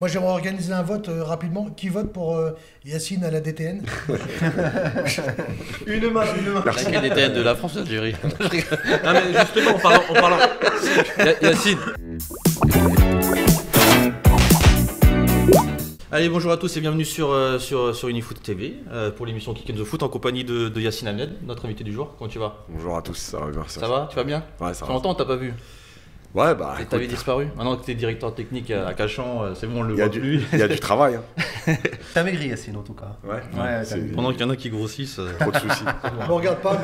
Moi, j'aimerais organiser un vote rapidement. Qui vote pour Yacine à la DTN? Une main. Laquelle était de la France ou d'Algérie? Non mais justement, en parlant... Yacine. Allez, bonjour à tous et bienvenue sur Unifoot TV pour l'émission Kick and the Foot en compagnie de Yacine Ahmed, notre invité du jour. Comment tu vas? Bonjour à tous, ça va bien. Ça va? Tu vas bien? Ouais, ça Ça fait va. longtemps que t'as pas vu. Ouais, bah. T'avais disparu. Maintenant que t'es directeur technique à Cachan, c'est bon, on le Il y, a voit plus. il y a du travail. Hein. T'as maigri Yacine en tout cas. Ouais, c'est- Pendant qu'il y en a qui grossissent. trop de soucis. Me regarde pas,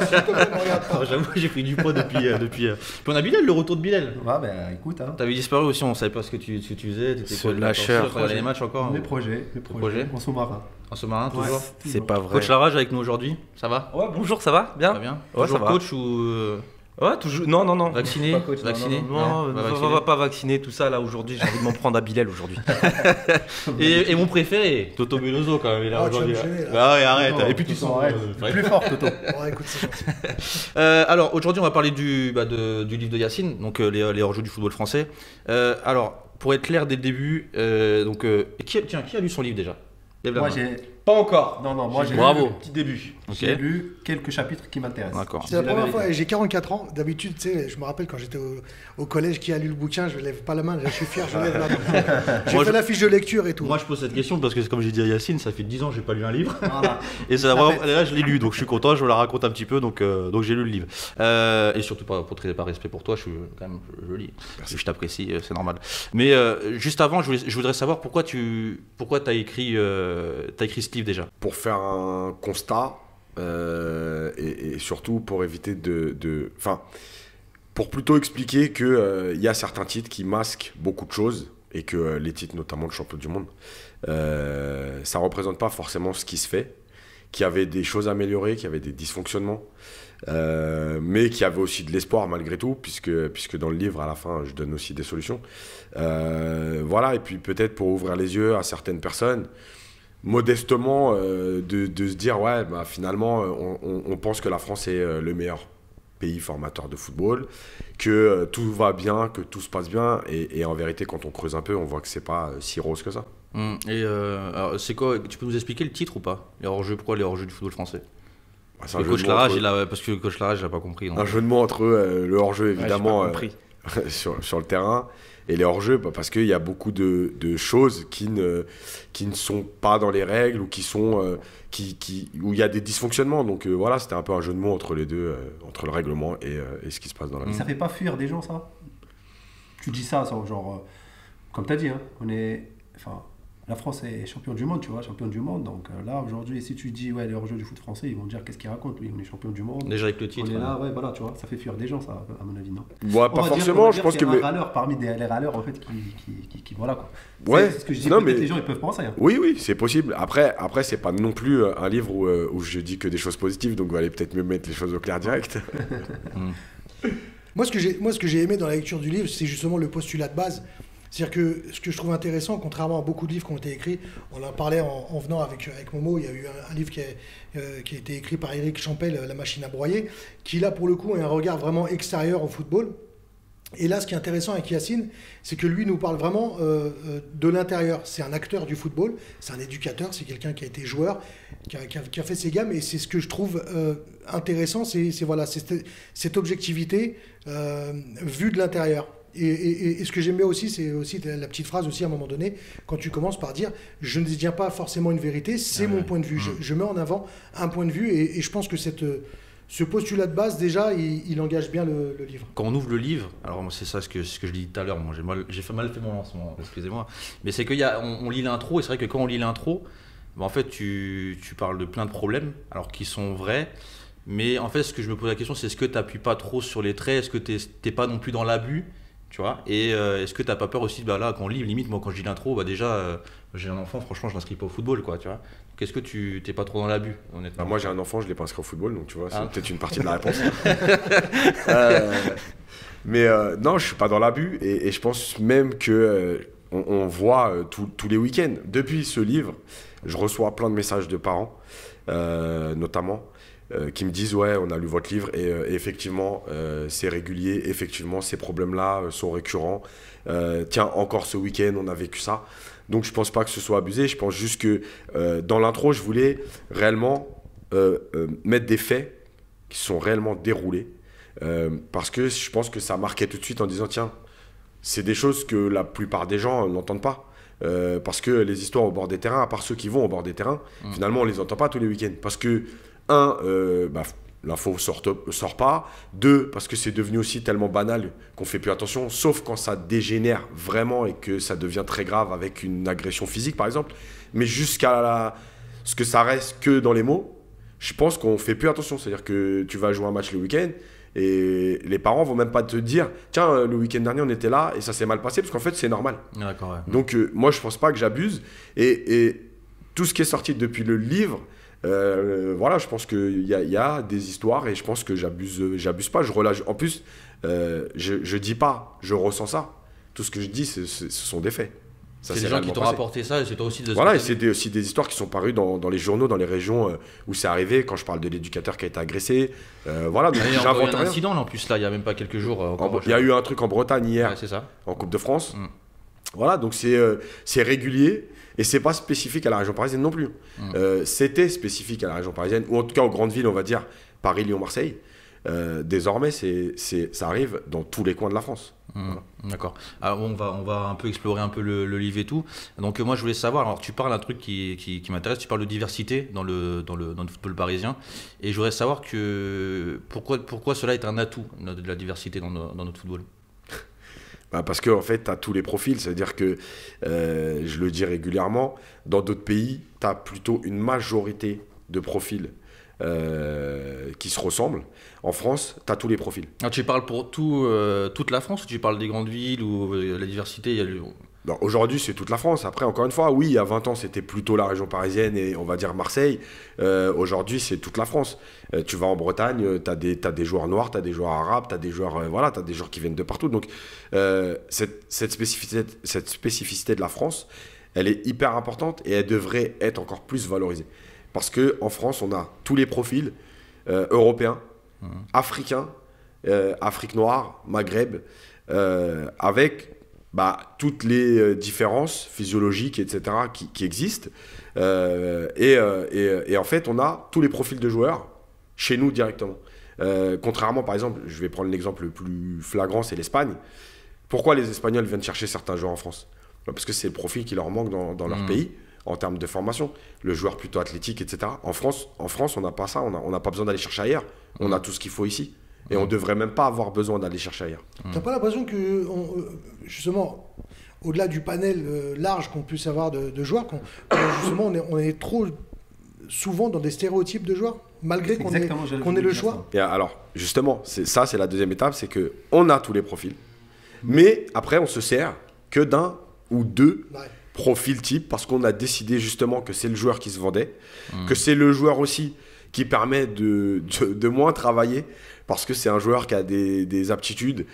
s'il te plaît, me regarde pas. J'avoue, j'ai pris du poids depuis. Puis on a Bilal, le retour de Bilal. Ouais bah écoute, hein. T'avais disparu aussi, on savait pas ce que tu faisais. T'étais Ce quoi, lâcheur. tu regardais les matchs encore? Les projets. projets. En sous-marin. En sous-marin, toujours. C'est pas vrai. Coach Larage avec nous aujourd'hui, ça va? Ouais, bonjour, ça va? Bien? Ça va bien? Ouais, Toujours ça va. coach ou Ouais, toujours. Non, non, non. vacciné? Pas coach, non, Vacciné? Non, pas va vacciné. pas vacciner tout ça là aujourd'hui. J'ai envie de m'en prendre à Bilal aujourd'hui. Et mon préféré, Toto Beloso quand même, il est là Ah, tu vas aujourd'hui. me gêner, là. Ah ouais, arrête. Toto, Et puis tu Toto, sens. arrête. Plus fort Toto. Ouais, écoute, c'est gentil. Alors aujourd'hui, on va parler du livre de Yacine, donc les hors-jeux du football français. Alors, pour être clair dès le début, qui a lu son livre déjà? Lève la Moi main. j'ai... Pas encore. Non, moi j'ai Bravo. lu le petit début. Ok. J'ai lu quelques chapitres qui m'intéressent. D'accord. C'est la C'est la première vérité. fois, et j'ai 44 ans. D'habitude, tu sais, je me rappelle quand j'étais au collège, qui a lu le bouquin, je lève pas la main, je suis fier, je lève la main. J'ai Moi, fait je- la fiche de lecture et tout. Moi je pose cette question parce que comme j'ai dit à Yacine, ça fait 10 ans que j'ai pas lu un livre. Voilà. Et ça, vraiment, là je l'ai lu, donc je suis content, je vous la raconte un petit peu, donc j'ai lu le livre. Et surtout par respect pour toi, quand même, je lis. Je t'apprécie, c'est normal. Mais juste avant, je voudrais savoir pourquoi t'as écrit ce livre déjà. Pour faire un constat et surtout pour éviter enfin, pour plutôt expliquer que il y a certains titres qui masquent beaucoup de choses et que les titres, notamment le champion du monde, ça représente pas forcément ce qui se fait, qu'il y avait des choses à améliorer, qu'il y avait des dysfonctionnements, mais qu'il y avait aussi de l'espoir malgré tout, puisque dans le livre, à la fin, je donne aussi des solutions. Voilà, et puis peut-être pour ouvrir les yeux à certaines personnes, modestement, de se dire, ouais, bah, finalement, on pense que la France est le meilleur pays formateur de football, que tout va bien, que tout se passe bien, et en vérité, quand on creuse un peu, on voit que c'est pas si rose que ça. Et alors, c'est quoi? Tu peux nous expliquer le titre ou pas? Les hors-jeux, pourquoi les hors-jeux du football français? Bah, c'est un Le jeu coach de mots Larage, entre- parce que le coach Larage, il a pas compris. donc. un jeu de mots entre le hors-jeu, évidemment, Ouais, j'ai pas compris. sur le terrain, et les hors-jeux, bah, parce qu'il y a beaucoup de choses qui ne sont pas dans les règles ou qui sont, où il y a des dysfonctionnements. Donc voilà, c'était un peu un jeu de mots entre les deux, entre le règlement et ce qui se passe dans la Mais vie. ça fait pas fuir des gens ça? Tu dis ça, genre, comme t'as dit, hein, enfin, la France est champion du monde, tu vois, champion du monde. Donc là, aujourd'hui, si tu dis, ouais, les hors-jeux du foot français, ils vont dire qu'est-ce qu'ils racontent, lui, on est champion du monde. Déjà avec le titre. On est là, ouais, voilà, tu vois, ça fait fuir des gens, ça, à mon avis, non? Ouais, pas forcément, je pense que. qu'il y a un râleur parmi les râleurs, en fait, qui voilà, quoi. Ouais, C'est ce que je dis, non, peut-être mais- les gens, ils peuvent penser, hein. Oui, c'est possible. Après c'est pas non plus un livre où je dis que des choses positives, donc vous allez peut-être mieux mettre les choses au clair direct. Moi, ce que j'ai aimé dans la lecture du livre, c'est justement le postulat de base. C'est-à-dire que ce que je trouve intéressant, contrairement à beaucoup de livres qui ont été écrits, on en parlait en venant avec Momo, il y a eu un livre qui a été écrit par Éric Champel, La machine à broyer, qui là, pour le coup, a un regard vraiment extérieur au football. Et là, ce qui est intéressant avec Yacine, c'est que lui nous parle vraiment de l'intérieur. C'est un acteur du football, c'est un éducateur, c'est quelqu'un qui a été joueur, qui a fait ses gammes. Et c'est ce que je trouve intéressant, c'est voilà, cette objectivité vue de l'intérieur. Et ce que j'aime bien aussi, c'est aussi la petite phrase aussi à un moment donné, quand tu commences par dire « je ne détiens pas forcément une vérité, c'est mon point de vue ». Je mets en avant un point de vue et je pense que ce postulat de base, déjà, il engage bien le livre. Quand on ouvre le livre, alors moi, c'est ça ce que je dis tout à l'heure, moi j'ai mal fait mon lancement, excusez-moi, mais c'est on lit l'intro, et c'est vrai que quand on lit l'intro, bah, en fait tu parles de plein de problèmes, alors qui sont vrais, mais en fait ce que je me pose la question, c'est est-ce que tu n'appuies pas trop sur les traits, est-ce que t'es pas non plus dans l'abus, tu vois, et est-ce que t'as pas peur aussi, bah là quand on lit, limite moi quand je lis l'intro, bah déjà j'ai un enfant, franchement je l'inscris pas au football, quoi, tu vois. Qu'est-ce que tu t'es pas trop dans l'abus, honnêtement? Bah, moi j'ai un enfant, je l'ai pas inscrit au football, donc tu vois, c'est Ah. peut-être une partie de la réponse. Mais non, je suis pas dans l'abus et je pense même que on voit tous les week-ends. Depuis ce livre, je reçois plein de messages de parents, notamment, qui me disent ouais, on a lu votre livre et effectivement c'est régulier, effectivement ces problèmes-là sont récurrents. Tiens, encore ce week-end on a vécu ça. Donc je pense pas que ce soit abusé, je pense juste que dans l'intro je voulais réellement mettre des faits qui sont réellement déroulés parce que je pense que ça marquait tout de suite en disant tiens, c'est des choses que la plupart des gens n'entendent pas. Parce que les histoires au bord des terrains, à part ceux qui vont au bord des terrains, finalement on les entend pas tous les week-ends. Parce que, l'info sort pas. 2, parce que c'est devenu aussi tellement banal qu'on fait plus attention, sauf quand ça dégénère vraiment et que ça devient très grave avec une agression physique par exemple. Mais jusqu'à ce que ça reste que dans les mots, je pense qu'on fait plus attention. C'est-à-dire que tu vas jouer un match le week-end et les parents vont même pas te dire tiens, le week-end dernier on était là et ça s'est mal passé, parce qu'en fait c'est normal. D'accord, ouais. Donc moi je pense pas que j'abuse et tout ce qui est sorti depuis le livre, voilà, je pense qu'il y a des histoires et je pense que j'abuse pas, je relâche. En plus je dis pas je ressens ça, tout ce que je dis ce sont des faits. Ça, C'est des gens qui t'ont rapporté ça et c'est toi aussi de voilà, et c'est aussi des histoires qui sont parues dans les journaux, dans les régions où c'est arrivé, quand je parle de l'éducateur qui a été agressé. Voilà, donc il y a eu j'invente un rien. incident là, en plus, là, il n'y a même pas quelques jours. Il y a eu un truc en Bretagne hier, Ouais, c'est ça. en Coupe de France. Voilà, donc c'est régulier et c'est pas spécifique à la région parisienne non plus. C'était spécifique à la région parisienne, ou en tout cas aux grandes villes, on va dire Paris, Lyon, Marseille. Désormais, ça arrive dans tous les coins de la France. Voilà. D'accord. Alors on va un peu explorer un peu le livre et tout. Donc moi je voulais savoir, alors tu parles d'un truc qui m'intéresse, tu parles de diversité dans le football parisien, et je voudrais savoir pourquoi cela est un atout de la diversité dans notre football. Parce que en fait, tu as tous les profils, c'est-à-dire que, je le dis régulièrement, dans d'autres pays, tu as plutôt une majorité de profils qui se ressemblent. En France, tu as tous les profils. Alors, tu parles pour toute la France, ou tu parles des grandes villes où la diversité, il y a Non, aujourd'hui, c'est toute la France. Après, encore une fois, oui, il y a 20 ans, c'était plutôt la région parisienne et on va dire Marseille. Aujourd'hui, c'est toute la France. Tu vas en Bretagne, tu as des joueurs noirs, tu as des joueurs arabes, tu as des joueurs, voilà, tu as des joueurs qui viennent de partout. Donc, cette spécificité de la France, elle est hyper importante et elle devrait être encore plus valorisée. Parce qu'en France, on a tous les profils européens, africains, Afrique noire, Maghreb, avec toutes les différences physiologiques, etc., qui existent. Et en fait, on a tous les profils de joueurs chez nous directement. Contrairement, par exemple, je vais prendre l'exemple le plus flagrant, c'est l'Espagne. Pourquoi les Espagnols viennent chercher certains joueurs en France? Parce que c'est le profil qui leur manque dans leur pays, en termes de formation. Le joueur plutôt athlétique, etc. En France, on n'a pas ça, on n'a pas besoin d'aller chercher ailleurs. On a tout ce qu'il faut ici. Et on ne devrait même pas avoir besoin d'aller chercher ailleurs. T'as pas l'impression que, justement, au-delà du panel large qu'on puisse avoir de joueurs, justement, on est trop souvent dans des stéréotypes de joueurs, malgré qu'on ait le choix? Et alors, justement, c'est la deuxième étape, c'est qu'on a tous les profils. Mais après, on se sert que d'un ou deux profils types, parce qu'on a décidé justement que c'est le joueur qui se vendait, que c'est le joueur aussi qui permet de moins travailler, parce que c'est un joueur qui a des aptitudes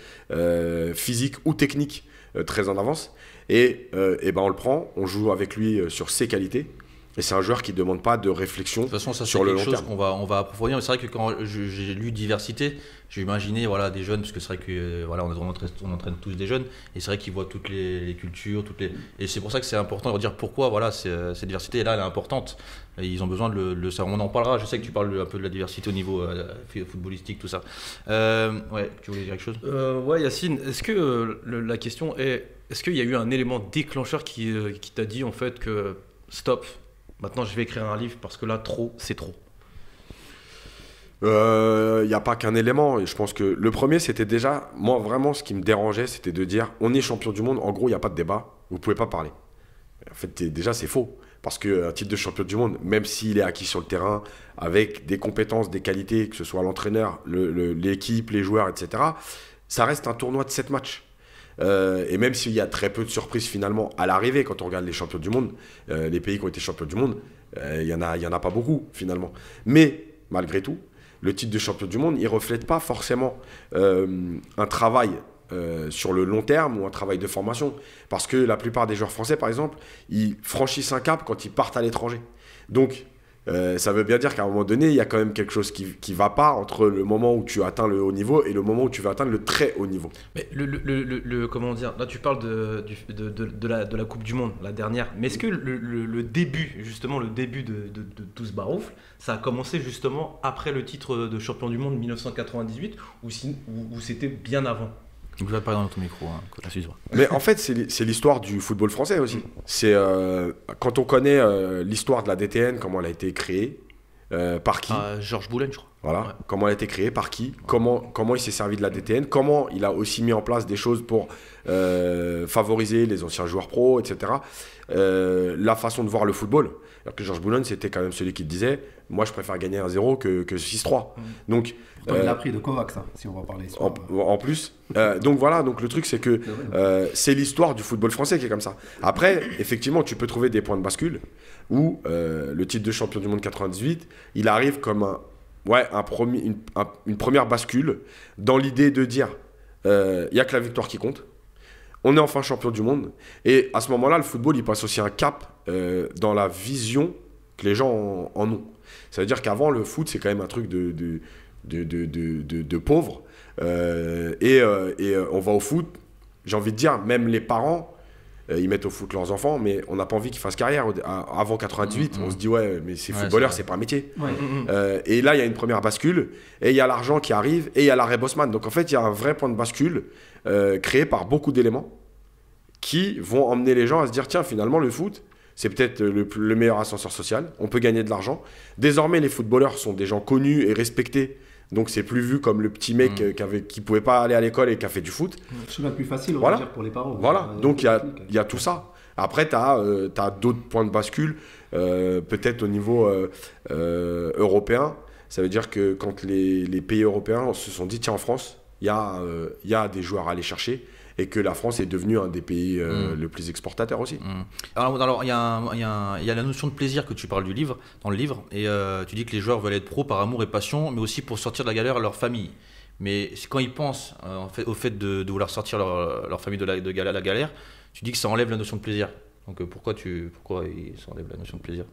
physiques ou techniques très en avance. Et on le prend, on joue avec lui sur ses qualités. Et c'est un joueur qui ne demande pas de réflexion. De toute façon, ça sur le long c'est quelque chose terme. qu'on va approfondir. C'est vrai que quand j'ai lu diversité, j'ai imaginé des jeunes, parce que c'est vrai que on entraîne tous des jeunes, et c'est vrai qu'ils voient toutes les cultures, et c'est pour ça que c'est important de dire pourquoi cette diversité là elle est importante. Et ils ont besoin de le savoir. On en parlera. Je sais que tu parles un peu de la diversité au niveau footballistique, tout ça. Ouais, tu voulais dire quelque chose? Ouais, Yacine, est-ce que la question est, est-ce qu'il y a eu un élément déclencheur qui t'a dit en fait que stop, maintenant je vais écrire un livre parce que là trop c'est trop? Il n'y a pas qu'un élément, et je pense que le premier c'était déjà, moi vraiment ce qui me dérangeait c'était de dire on est champion du monde, en gros il n'y a pas de débat, vous ne pouvez pas parler. En fait déjà c'est faux, parce qu'un titre de champion du monde, même s'il est acquis sur le terrain, avec des compétences, des qualités, que ce soit l'entraîneur, l'équipe, les joueurs, etc., ça reste un tournoi de 7 matchs. Et même s'il y a très peu de surprises finalement à l'arrivée, quand on regarde les champions du monde, les pays qui ont été champions du monde, il y en a pas beaucoup finalement. Mais malgré tout, le titre de champion du monde, il ne reflète pas forcément un travail sur le long terme ou un travail de formation. Parce que la plupart des joueurs français, par exemple, ils franchissent un cap quand ils partent à l'étranger. Donc, Ça veut bien dire qu'à un moment donné, il y a quand même quelque chose qui va pas entre le moment où tu atteins le haut niveau et le moment où tu vas atteindre le très haut niveau. Mais comment dire, là tu parles de la Coupe du Monde, la dernière, mais est-ce que le début, justement le début de tout ce baroufle, ça a commencé justement après le titre de champion du monde 1998 ou c'était bien avant? Tu vas parler dans ton micro, hein, Mais en fait, c'est l'histoire du football français aussi. C'est quand on connaît l'histoire de la DTN, comment elle a été créée, par qui Georges Boulen, je crois. Voilà. Ouais. Comment elle a été créée, par qui, comment il s'est servi de la DTN, comment il a aussi mis en place des choses pour favoriser les anciens joueurs pros, etc. La façon de voir le football. Alors que Georges Boulen, c'était quand même celui qui te disait moi, je préfère gagner 1-0 que 6-3. Donc, il a appris de Kovac, ça, si on va parler. En plus. Donc voilà, donc le truc, c'est que c'est l'histoire du football français qui est comme ça. Après, effectivement, tu peux trouver des points de bascule où le titre de champion du monde 98, il arrive comme une première bascule dans l'idée de dire il n'y a que la victoire qui compte. On est enfin champion du monde. Et à ce moment-là, le football, il passe aussi un cap dans la vision que les gens en ont. Ça veut dire qu'avant, le foot, c'est quand même un truc de pauvres. Et on va au foot, j'ai envie de dire, même les parents, ils mettent au foot leurs enfants, mais on n'a pas envie qu'ils fassent carrière. Avant 98, on se dit, ouais, mais c'est footballeur, c'est pas un métier. Ouais. Et là, il y a une première bascule, et il y a l'argent qui arrive, et il y a l'arrêt Bosman. Donc en fait, il y a un vrai point de bascule créé par beaucoup d'éléments qui vont emmener les gens à se dire, tiens, finalement, le foot, c'est peut-être le meilleur ascenseur social, on peut gagner de l'argent. Désormais, les footballeurs sont des gens connus et respectés, donc c'est plus vu comme le petit mec qui pouvait pas aller à l'école et qui a fait du foot. C'est plus facile, on va dire, pour les parents. Voilà, donc il y a tout ça. Après, tu as d'autres points de bascule, peut-être au niveau européen. Ça veut dire que quand les pays européens se sont dit, tiens, en France, il y a des joueurs à aller chercher, et que la France est devenue un des pays le plus exportateurs aussi. Alors, il y a la notion de plaisir que tu parles dans le livre, et tu dis que les joueurs veulent être pros par amour et passion, mais aussi pour sortir de la galère à leur famille. Mais quand ils pensent au fait de vouloir sortir leur famille de la galère, tu dis que ça enlève la notion de plaisir. Donc pourquoi ça enlève la notion de plaisir?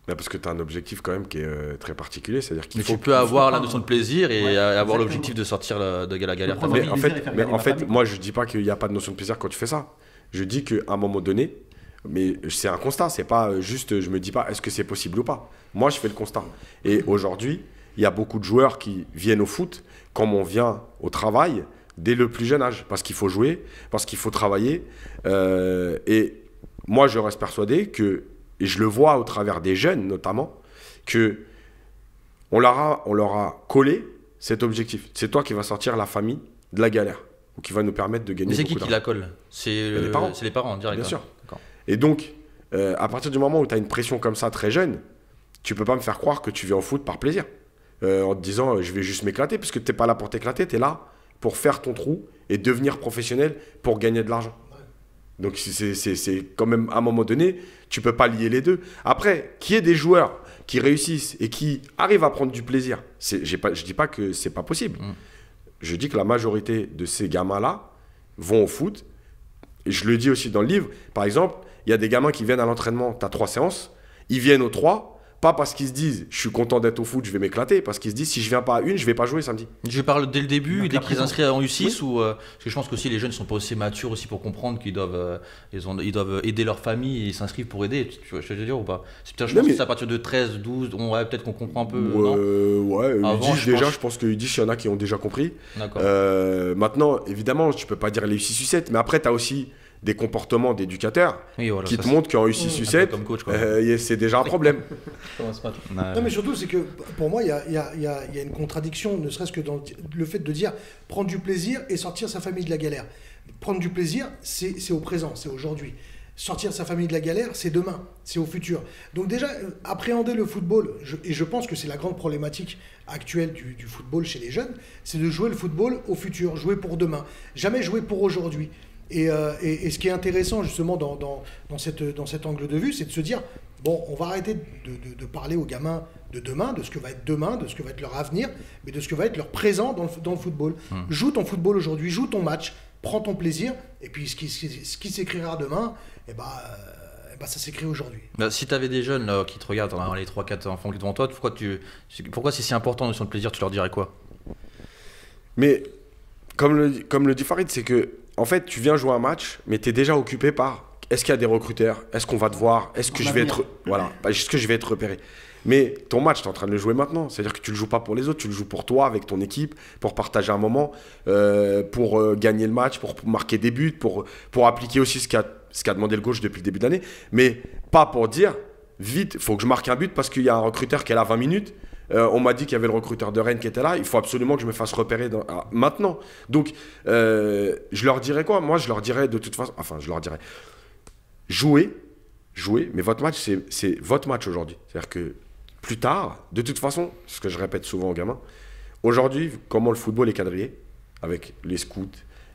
Parce que tu as un objectif quand même qui est très particulier, c'est-à-dire qu'il faut... Mais tu peux avoir la notion de plaisir et avoir l'objectif de sortir de la galère. Mais en fait, moi je dis pas qu'il n'y a pas de notion de plaisir quand tu fais ça. Je dis qu'à un moment donné, mais c'est un constat, c'est pas juste, je me dis pas est-ce que c'est possible ou pas. Moi je fais le constat. Et aujourd'hui, il y a beaucoup de joueurs qui viennent au foot comme on vient au travail dès le plus jeune âge, parce qu'il faut jouer, parce qu'il faut travailler. Et moi je reste persuadé que, et je le vois au travers des jeunes notamment, qu'on leur a collé cet objectif. C'est toi qui vas sortir la famille de la galère, ou qui va nous permettre de gagner. Mais c'est qui la colle? C'est les parents. C'est les parents, direct. Bien sûr. Et donc, à partir du moment où tu as une pression comme ça très jeune, tu peux pas me faire croire que tu viens au foot par plaisir. En te disant je vais juste m'éclater, parce que tu n'es pas là pour t'éclater, tu es là pour faire ton trou et devenir professionnel pour gagner de l'argent. Donc c'est quand même, à un moment donné, tu peux pas lier les deux. Après, qu'il y ait des joueurs qui réussissent et qui arrivent à prendre du plaisir, je dis pas que c'est pas possible. Je dis que la majorité de ces gamins-là vont au foot. Et je le dis aussi dans le livre. Par exemple, il y a des gamins qui viennent à l'entraînement, tu as 3 séances, ils viennent aux 3, pas parce qu'ils se disent je suis content d'être au foot, je vais m'éclater, parce qu'ils se disent si je viens pas à une, je vais pas jouer samedi. Je parle dès le début, dès qu'ils s'inscrivent en U6, ou parce que je pense que aussi les jeunes sont pas assez matures aussi pour comprendre qu'ils doivent aider leur famille et s'inscrivent pour aider. Tu vois ce que je veux dire ou pas? Je pense que c'est à partir de 13, 12, peut-être qu'on comprend un peu. Je pense que U10, il y en a qui ont déjà compris. Maintenant, évidemment, tu peux pas dire les U6, U7, mais après tu as aussi des comportements d'éducateurs qui te montrent qu'en U6, U7, c'est déjà un problème. Non, mais surtout, c'est que pour moi, il y a une contradiction, ne serait-ce que dans le fait de dire prendre du plaisir et sortir sa famille de la galère. Prendre du plaisir, c'est au présent, c'est aujourd'hui. Sortir sa famille de la galère, c'est demain, c'est au futur. Donc déjà, appréhender le football, et je pense que c'est la grande problématique actuelle du football chez les jeunes, c'est de jouer le football au futur, jouer pour demain, jamais jouer pour aujourd'hui. Et ce qui est intéressant justement dans cet angle de vue, c'est de se dire, bon, on va arrêter de parler aux gamins de demain, de ce que va être demain, de ce que va être leur avenir, mais de ce que va être leur présent dans le football. Joue ton football aujourd'hui, joue ton match, prends ton plaisir, et puis ce qui s'écrira demain, ça s'écrit aujourd'hui. Si tu avais des jeunes là, qui te regardent, les 3-4 enfants qui sont devant toi, pourquoi c'est si important notion de plaisir, tu leur dirais quoi? Mais comme le dit Farid, c'est que en fait, tu viens jouer un match, mais tu es déjà occupé par est-ce qu'il y a des recruteurs? Est-ce qu'on va te voir? Est-ce que je vais être est-ce que je vais être repéré? Mais ton match, tu es en train de le jouer maintenant. C'est-à-dire que tu ne le joues pas pour les autres, tu le joues pour toi, avec ton équipe, pour partager un moment, pour gagner le match, pour marquer des buts, pour appliquer aussi ce qu'a demandé le coach depuis le début de l'année. Mais pas pour dire, vite, il faut que je marque un but parce qu'il y a un recruteur qui est là 20 minutes. On m'a dit qu'il y avait le recruteur de Rennes qui était là. Il faut absolument que je me fasse repérer maintenant. Donc, je leur dirais quoi? Moi, je leur dirais de toute façon... Enfin, je leur dirais... Jouez, mais votre match, c'est votre match aujourd'hui. C'est-à-dire que plus tard, de toute façon, ce que je répète souvent aux gamins, aujourd'hui, comment le football est quadrillé, avec les scouts,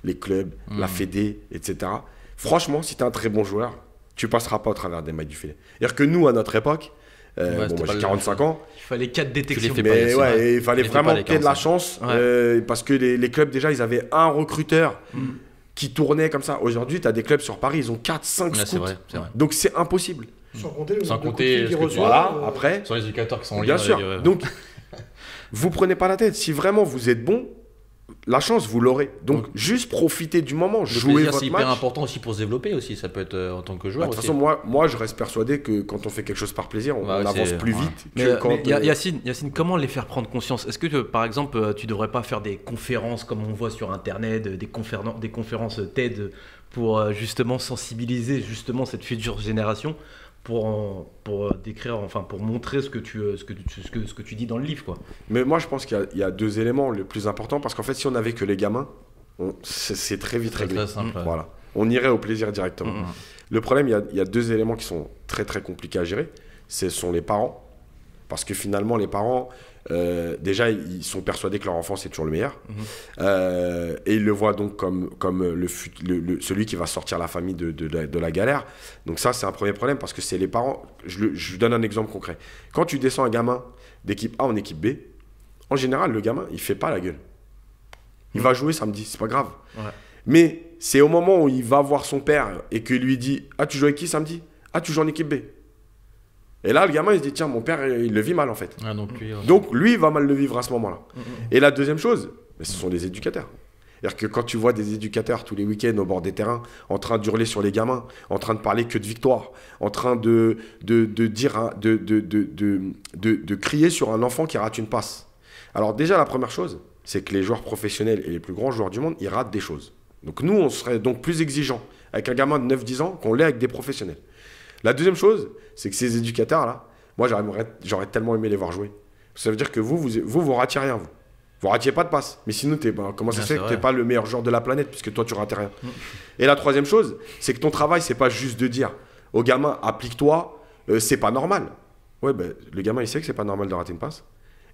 les clubs, la fédé, etc. Franchement, si tu es un très bon joueur, tu passeras pas au travers des mailles du filet. C'est-à-dire que nous, à notre époque, moi j'ai 45 ans. Il fallait 4 détections. Mais ouais, il fallait vraiment qu'il y ait de la chance. Parce que les clubs, déjà, ils avaient un recruteur qui tournait comme ça. Aujourd'hui, tu as des clubs sur Paris, ils ont 4, 5 scouts. C'est vrai. Donc c'est impossible. Sans compter le Sans nombre de compter coups de fil ce qu'ils que tu- reçoivent, Voilà, après, Sur les éducateurs qui sont en lien bien sûr. avec, Donc, vous prenez pas la tête. Si vraiment vous êtes bon, la chance, vous l'aurez. Donc, juste profitez du moment. le Jouez plaisir, votre c'est match. hyper important aussi pour se développer aussi. Ça peut être en tant que Bah, joueur de toute aussi. façon, moi, je reste persuadé que quand on fait quelque chose par plaisir, on Ouais, avance c'est- plus ouais. vite Mais, que quand... Yacine, comment les faire prendre conscience? Est-ce que, par exemple, tu devrais pas faire des conférences comme on voit sur Internet, des conférences TED pour justement sensibiliser justement cette future génération pour décrire, enfin pour montrer ce que tu dis dans le livre, quoi. Mais moi, je pense qu'il y a deux éléments les plus importants. Parce qu'en fait, si on avait que les gamins, c'est très vite C'est réglé. très simple. Voilà. On irait au plaisir directement. Mhm. Le problème, il y a deux éléments qui sont très très compliqués à gérer. Ce sont les parents. Parce que finalement, les parents, déjà, ils sont persuadés que leur enfant, c'est toujours le meilleur. Et ils le voient donc comme celui qui va sortir la famille de la galère. Donc ça, c'est un premier problème parce que c'est les parents. Je vous donne un exemple concret. Quand tu descends un gamin d'équipe A en équipe B, en général, le gamin, il fait pas la gueule. Il va jouer samedi, c'est pas grave. Ouais. Mais c'est au moment où il va voir son père et qu'il lui dit « Ah, tu joues avec qui samedi? Ah, tu joues en équipe B ?» Et là, le gamin, il se dit, tiens, mon père, il le vit mal, en fait. Ah, donc Donc, lui, il va mal le vivre à ce moment-là. Et la deuxième chose, ce sont les éducateurs. C'est-à-dire que quand tu vois des éducateurs tous les week-ends au bord des terrains, en train d'hurler sur les gamins, en train de parler que de victoire, en train de crier sur un enfant qui rate une passe. Alors déjà, la première chose, c'est que les joueurs professionnels et les plus grands joueurs du monde, ils ratent des choses. Donc nous, on serait donc plus exigeants avec un gamin de 9-10 ans qu'on l'est avec des professionnels. La deuxième chose, c'est que ces éducateurs-là, moi, j'aurais tellement aimé les voir jouer. Ça veut dire que vous ratiez rien, vous. Vous ratiez pas de passe. Mais sinon, comment ça se fait que tu n'es pas le meilleur joueur de la planète, puisque toi, tu ratais rien. Et la troisième chose, c'est que ton travail, c'est pas juste de dire au gamin, applique-toi, c'est pas normal. Ouais, ben, le gamin, il sait que c'est pas normal de rater une passe.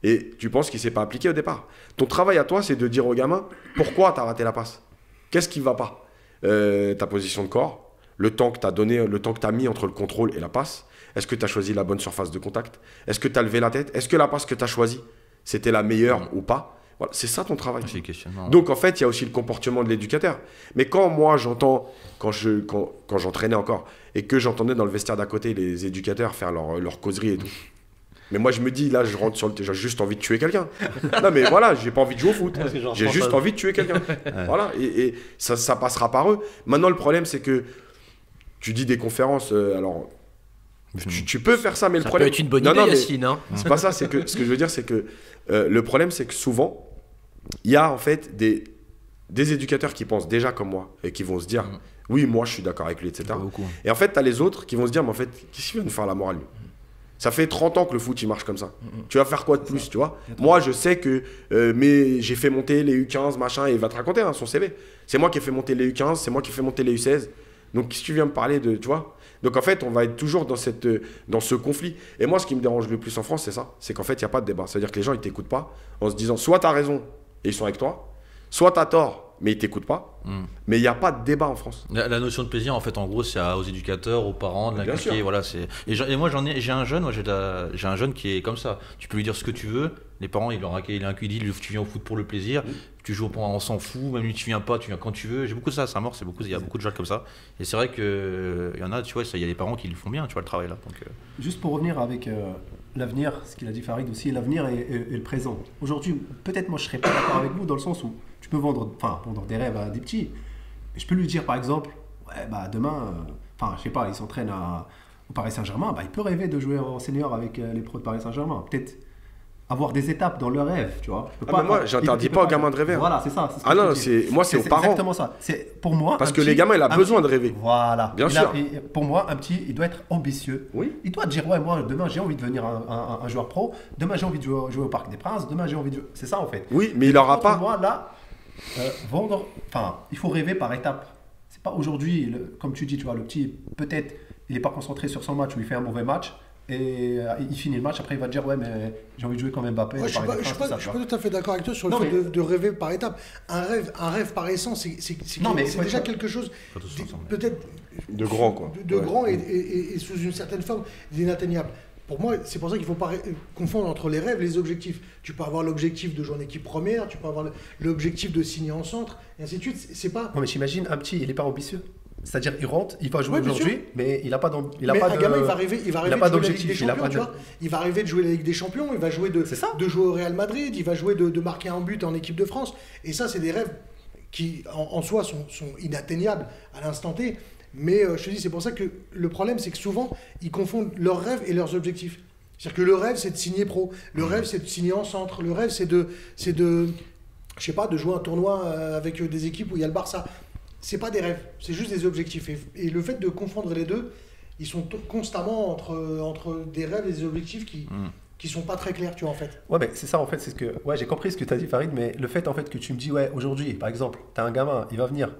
Et tu penses qu'il s'est pas appliqué au départ. Ton travail à toi, c'est de dire au gamin, pourquoi tu as raté la passe? Qu'est-ce qui va pas? Ta position de corps, le temps que tu as donné, le temps que tu as mis entre le contrôle et la passe. Est-ce que tu as choisi la bonne surface de contact? Est-ce que tu as levé la tête? Est-ce que la passe que tu as choisie, c'était la meilleure ou pas? Voilà, c'est ça ton travail. C'est questionnement. Donc en fait, il y a aussi le comportement de l'éducateur. Mais quand moi j'entends, quand j'entraînais encore, et que j'entendais dans le vestiaire d'à côté les éducateurs faire leur causerie et tout, mais moi je me dis, là je rentre sur le terrain, j'ai juste envie de tuer quelqu'un. Non mais voilà, j'ai pas envie de jouer au foot. J'ai juste envie de tuer quelqu'un. Voilà, et ça passera par eux. Maintenant le problème c'est que tu dis des conférences, alors tu peux faire ça, mais le Ça problème... peut être une bonne idée, mais Yacine. Hein. c'est pas ça, c'est que ce que je veux dire, c'est que le problème, c'est que souvent, il y a en fait des éducateurs qui pensent déjà comme moi et qui vont se dire, oui, moi je suis d'accord avec lui, etc. Beaucoup. Et en fait, tu as les autres qui vont se dire, mais en fait, qu'est-ce qu'il vient de faire la morale lui? Ça fait 30 ans que le foot il marche comme ça. Tu vas faire quoi de plus, tu vois? Moi, je sais que mais j'ai fait monter les U15, machin, et il va te raconter son CV. C'est moi qui ai fait monter les U15, c'est moi qui ai fait monter les U16. Donc, qu'est-ce que tu viens me parler de, tu vois? Donc, en fait, on va être toujours dans ce conflit. Et moi, ce qui me dérange le plus en France, c'est ça. C'est qu'en fait, il n'y a pas de débat. C'est-à-dire que les gens, ils ne t'écoutent pas en se disant, soit tu as raison et ils sont avec toi, soit tu as tort, mais ils t'écoutent pas. Mm. Mais il n'y a pas de débat en France. La notion de plaisir, en fait, en gros, c'est aux éducateurs, aux parents, de Bien l'inculquer. sûr. Voilà, et moi, j'ai un jeune, j'ai un jeune qui est comme ça. Tu peux lui dire ce que tu veux. Les parents, il dit, tu viens au foot pour le plaisir. Tu joues on s'en fout. Même lui, tu viens pas, tu viens quand tu veux. J'ai beaucoup de ça à Saint-Maur, il y a beaucoup de jeunes comme ça. Et c'est vrai qu'il y en a, tu vois, il y a des parents qui le font bien, tu vois, le travail là. Donc, Juste pour revenir avec l'avenir, ce qu'il a dit Farid aussi, l'avenir et le présent. Aujourd'hui, peut-être moi je serais pas d'accord avec vous dans le sens où tu peux vendre des rêves à des petits. Mais je peux lui dire par exemple, ouais, bah demain, je sais pas, il s'entraîne au Paris Saint-Germain, bah, il peut rêver de jouer en senior avec les pros de Paris Saint-Germain. Peut-être avoir des étapes dans leur rêve, tu vois. Mais moi, j'interdis pas aux gamins de rêver. Voilà, c'est ça. Ah non, moi c'est aux parents. Exactement ça. C'est pour moi. Parce que les gamins, il a besoin de rêver. Voilà. Bien sûr. Pour moi, un petit, il doit être ambitieux. Oui. Il doit dire, ouais, moi, demain, j'ai envie de devenir un joueur pro. Demain, j'ai envie de jouer au Parc des Princes. Demain, j'ai envie de jouer. C'est ça, en fait. Oui, mais il n'aura pas. Pour moi, là, vendre. Enfin, il faut rêver par étapes. C'est pas aujourd'hui, comme tu dis, tu vois, le petit, peut-être, il n'est pas concentré sur son match ou il fait un mauvais match. Et il finit le match, après il va te dire ouais mais j'ai envie de jouer comme Mbappé. Ouais, je suis pas tout à fait d'accord avec toi sur le fait de rêver par étapes. Un rêve par essence, c'est déjà quelque chose peut-être de grand quoi. De grand et sous une certaine forme d'inatteignable. Pour moi, c'est pour ça qu'il ne faut pas confondre entre les rêves et les objectifs. Tu peux avoir l'objectif de jouer en équipe première, tu peux avoir l'objectif de signer en centre, et ainsi de suite. C'est pas. Non mais j'imagine un petit, il n'est pas ambitieux. C'est-à-dire, il rentre, il va jouer Ouais, aujourd'hui, mais il n'a pas d'objectif. Un gamin, il va rêver de jouer la Ligue des Champions, tu vois. Il va rêver de jouer la Ligue des Champions, il va jouer de jouer au Real Madrid, il va jouer de marquer un but en équipe de France. Et ça, c'est des rêves qui, en soi, sont inatteignables à l'instant T. Mais je te dis, c'est pour ça que le problème, c'est que souvent, ils confondent leurs rêves et leurs objectifs. C'est-à-dire que le rêve, c'est de signer pro. Le rêve, c'est de signer en centre. Le rêve, c'est de je sais pas, de jouer un tournoi avec des équipes où il y a le Barça. C'est pas des rêves, c'est juste des objectifs. Et le fait de confondre les deux, ils sont constamment entre des rêves et des objectifs qui sont pas très clairs, tu vois, en fait. Ouais, mais c'est ça, en fait, c'est ce que... Ouais, j'ai compris ce que tu as dit, Farid, mais le fait, en fait, que tu me dis, ouais, aujourd'hui, par exemple, tu as un gamin, il va venir,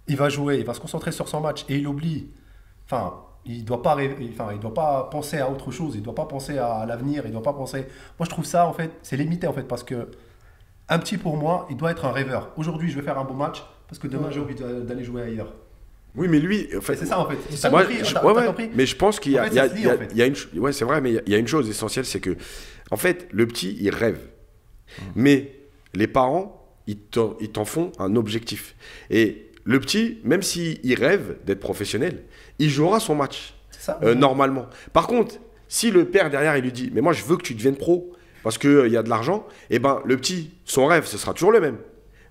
il va jouer, il va se concentrer sur son match, et il oublie... Enfin, il doit pas penser à autre chose, il doit pas penser à l'avenir, il doit pas penser... Moi, je trouve ça, en fait, c'est limité, en fait, parce que un petit, pour moi, il doit être un rêveur. Aujourd'hui, je vais faire un bon match, parce que demain, j'ai envie d'aller jouer ailleurs. Oui, mais lui, en fait, c'est ça en fait. T'as compris. Mais je pense qu'il y a, en fait, il y a une, ouais, c'est vrai, mais il y a une chose essentielle, c'est que, en fait, le petit, il rêve, mais les parents, ils t'en font un objectif. Et le petit, même s'il rêve d'être professionnel, il jouera son match normalement. Par contre, si le père derrière, il lui dit, mais moi, je veux que tu deviennes pro parce qu'il y a de l'argent, et ben le petit, son rêve, ce sera toujours le même.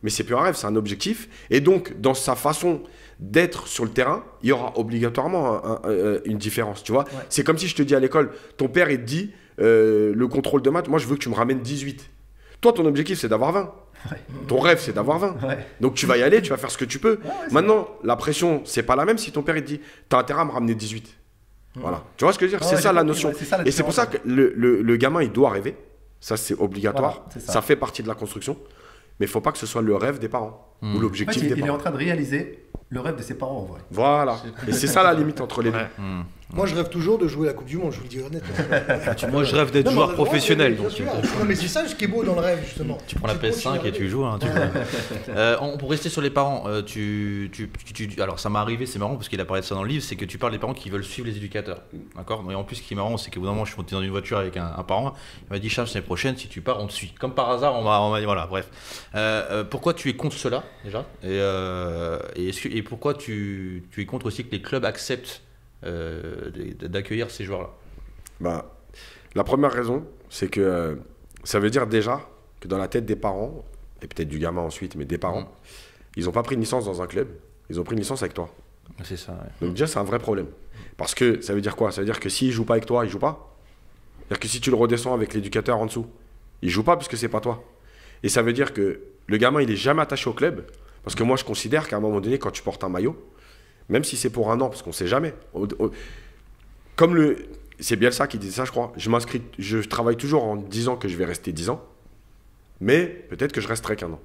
Mais c'est plus un rêve, c'est un objectif. Et donc, dans sa façon d'être sur le terrain, il y aura obligatoirement une différence, tu vois. Ouais. C'est comme si je te dis à l'école, ton père, il te dit, le contrôle de maths, moi, je veux que tu me ramènes 18. Toi, ton objectif, c'est d'avoir 20. Ouais. Ton rêve, c'est d'avoir 20. Ouais. Donc, tu vas y aller, tu vas faire ce que tu peux. Ouais, maintenant, la pression, c'est pas la même si ton père, il te dit, tu as intérêt à me ramener 18. Voilà. Tu vois ce que je veux dire? C'est ça la notion. Et c'est pour ça que le gamin, il doit rêver. Ça, c'est obligatoire. Voilà, ça fait partie de la construction. Mais il ne faut pas que ce soit le rêve des parents ou l'objectif des parents. Il est en train de réaliser le rêve de ses parents en vrai. Voilà. Et c'est ça la limite entre les deux. Moi, je rêve toujours de jouer la Coupe du Monde, je vous le dis honnêtement. Moi, je rêve d'être joueur professionnel. Non, mais c'est ça ce qui est beau dans le rêve, justement. Tu prends la PS5 et tu joues. Hein, pour rester sur les parents, alors ça m'est arrivé, c'est marrant parce qu'il apparaît de ça dans le livre, c'est que tu parles des parents qui veulent suivre les éducateurs. D'accord. Et en plus, ce qui est marrant, c'est qu'au bout d'un moment, je suis monté dans une voiture avec un parent. Il m'a dit, Charles, l'année prochaine, si tu pars, on te suit. Comme par hasard, on m'a dit, voilà, bref. Pourquoi tu es contre cela, déjà et pourquoi tu es contre aussi que les clubs acceptent d'accueillir ces joueurs-là? Bah, la première raison, c'est que ça veut dire déjà que dans la tête des parents, et peut-être du gamin ensuite, mais des parents, ils n'ont pas pris une licence dans un club, ils ont pris une licence avec toi. C'est ça, ouais. Donc déjà, c'est un vrai problème. Parce que ça veut dire quoi? Ça veut dire que s'il ne joue pas avec toi, il ne joue pas. C'est-à-dire que si tu le redescends avec l'éducateur en dessous, il ne joue pas puisque ce n'est pas toi. Et ça veut dire que le gamin, il n'est jamais attaché au club. Parce que moi, je considère qu'à un moment donné, quand tu portes un maillot, même si c'est pour un an, parce qu'on ne sait jamais. C'est Bielsa qui disait ça, je crois. Je travaille toujours en disant que je vais rester 10 ans, mais peut-être que je resterai qu'un an.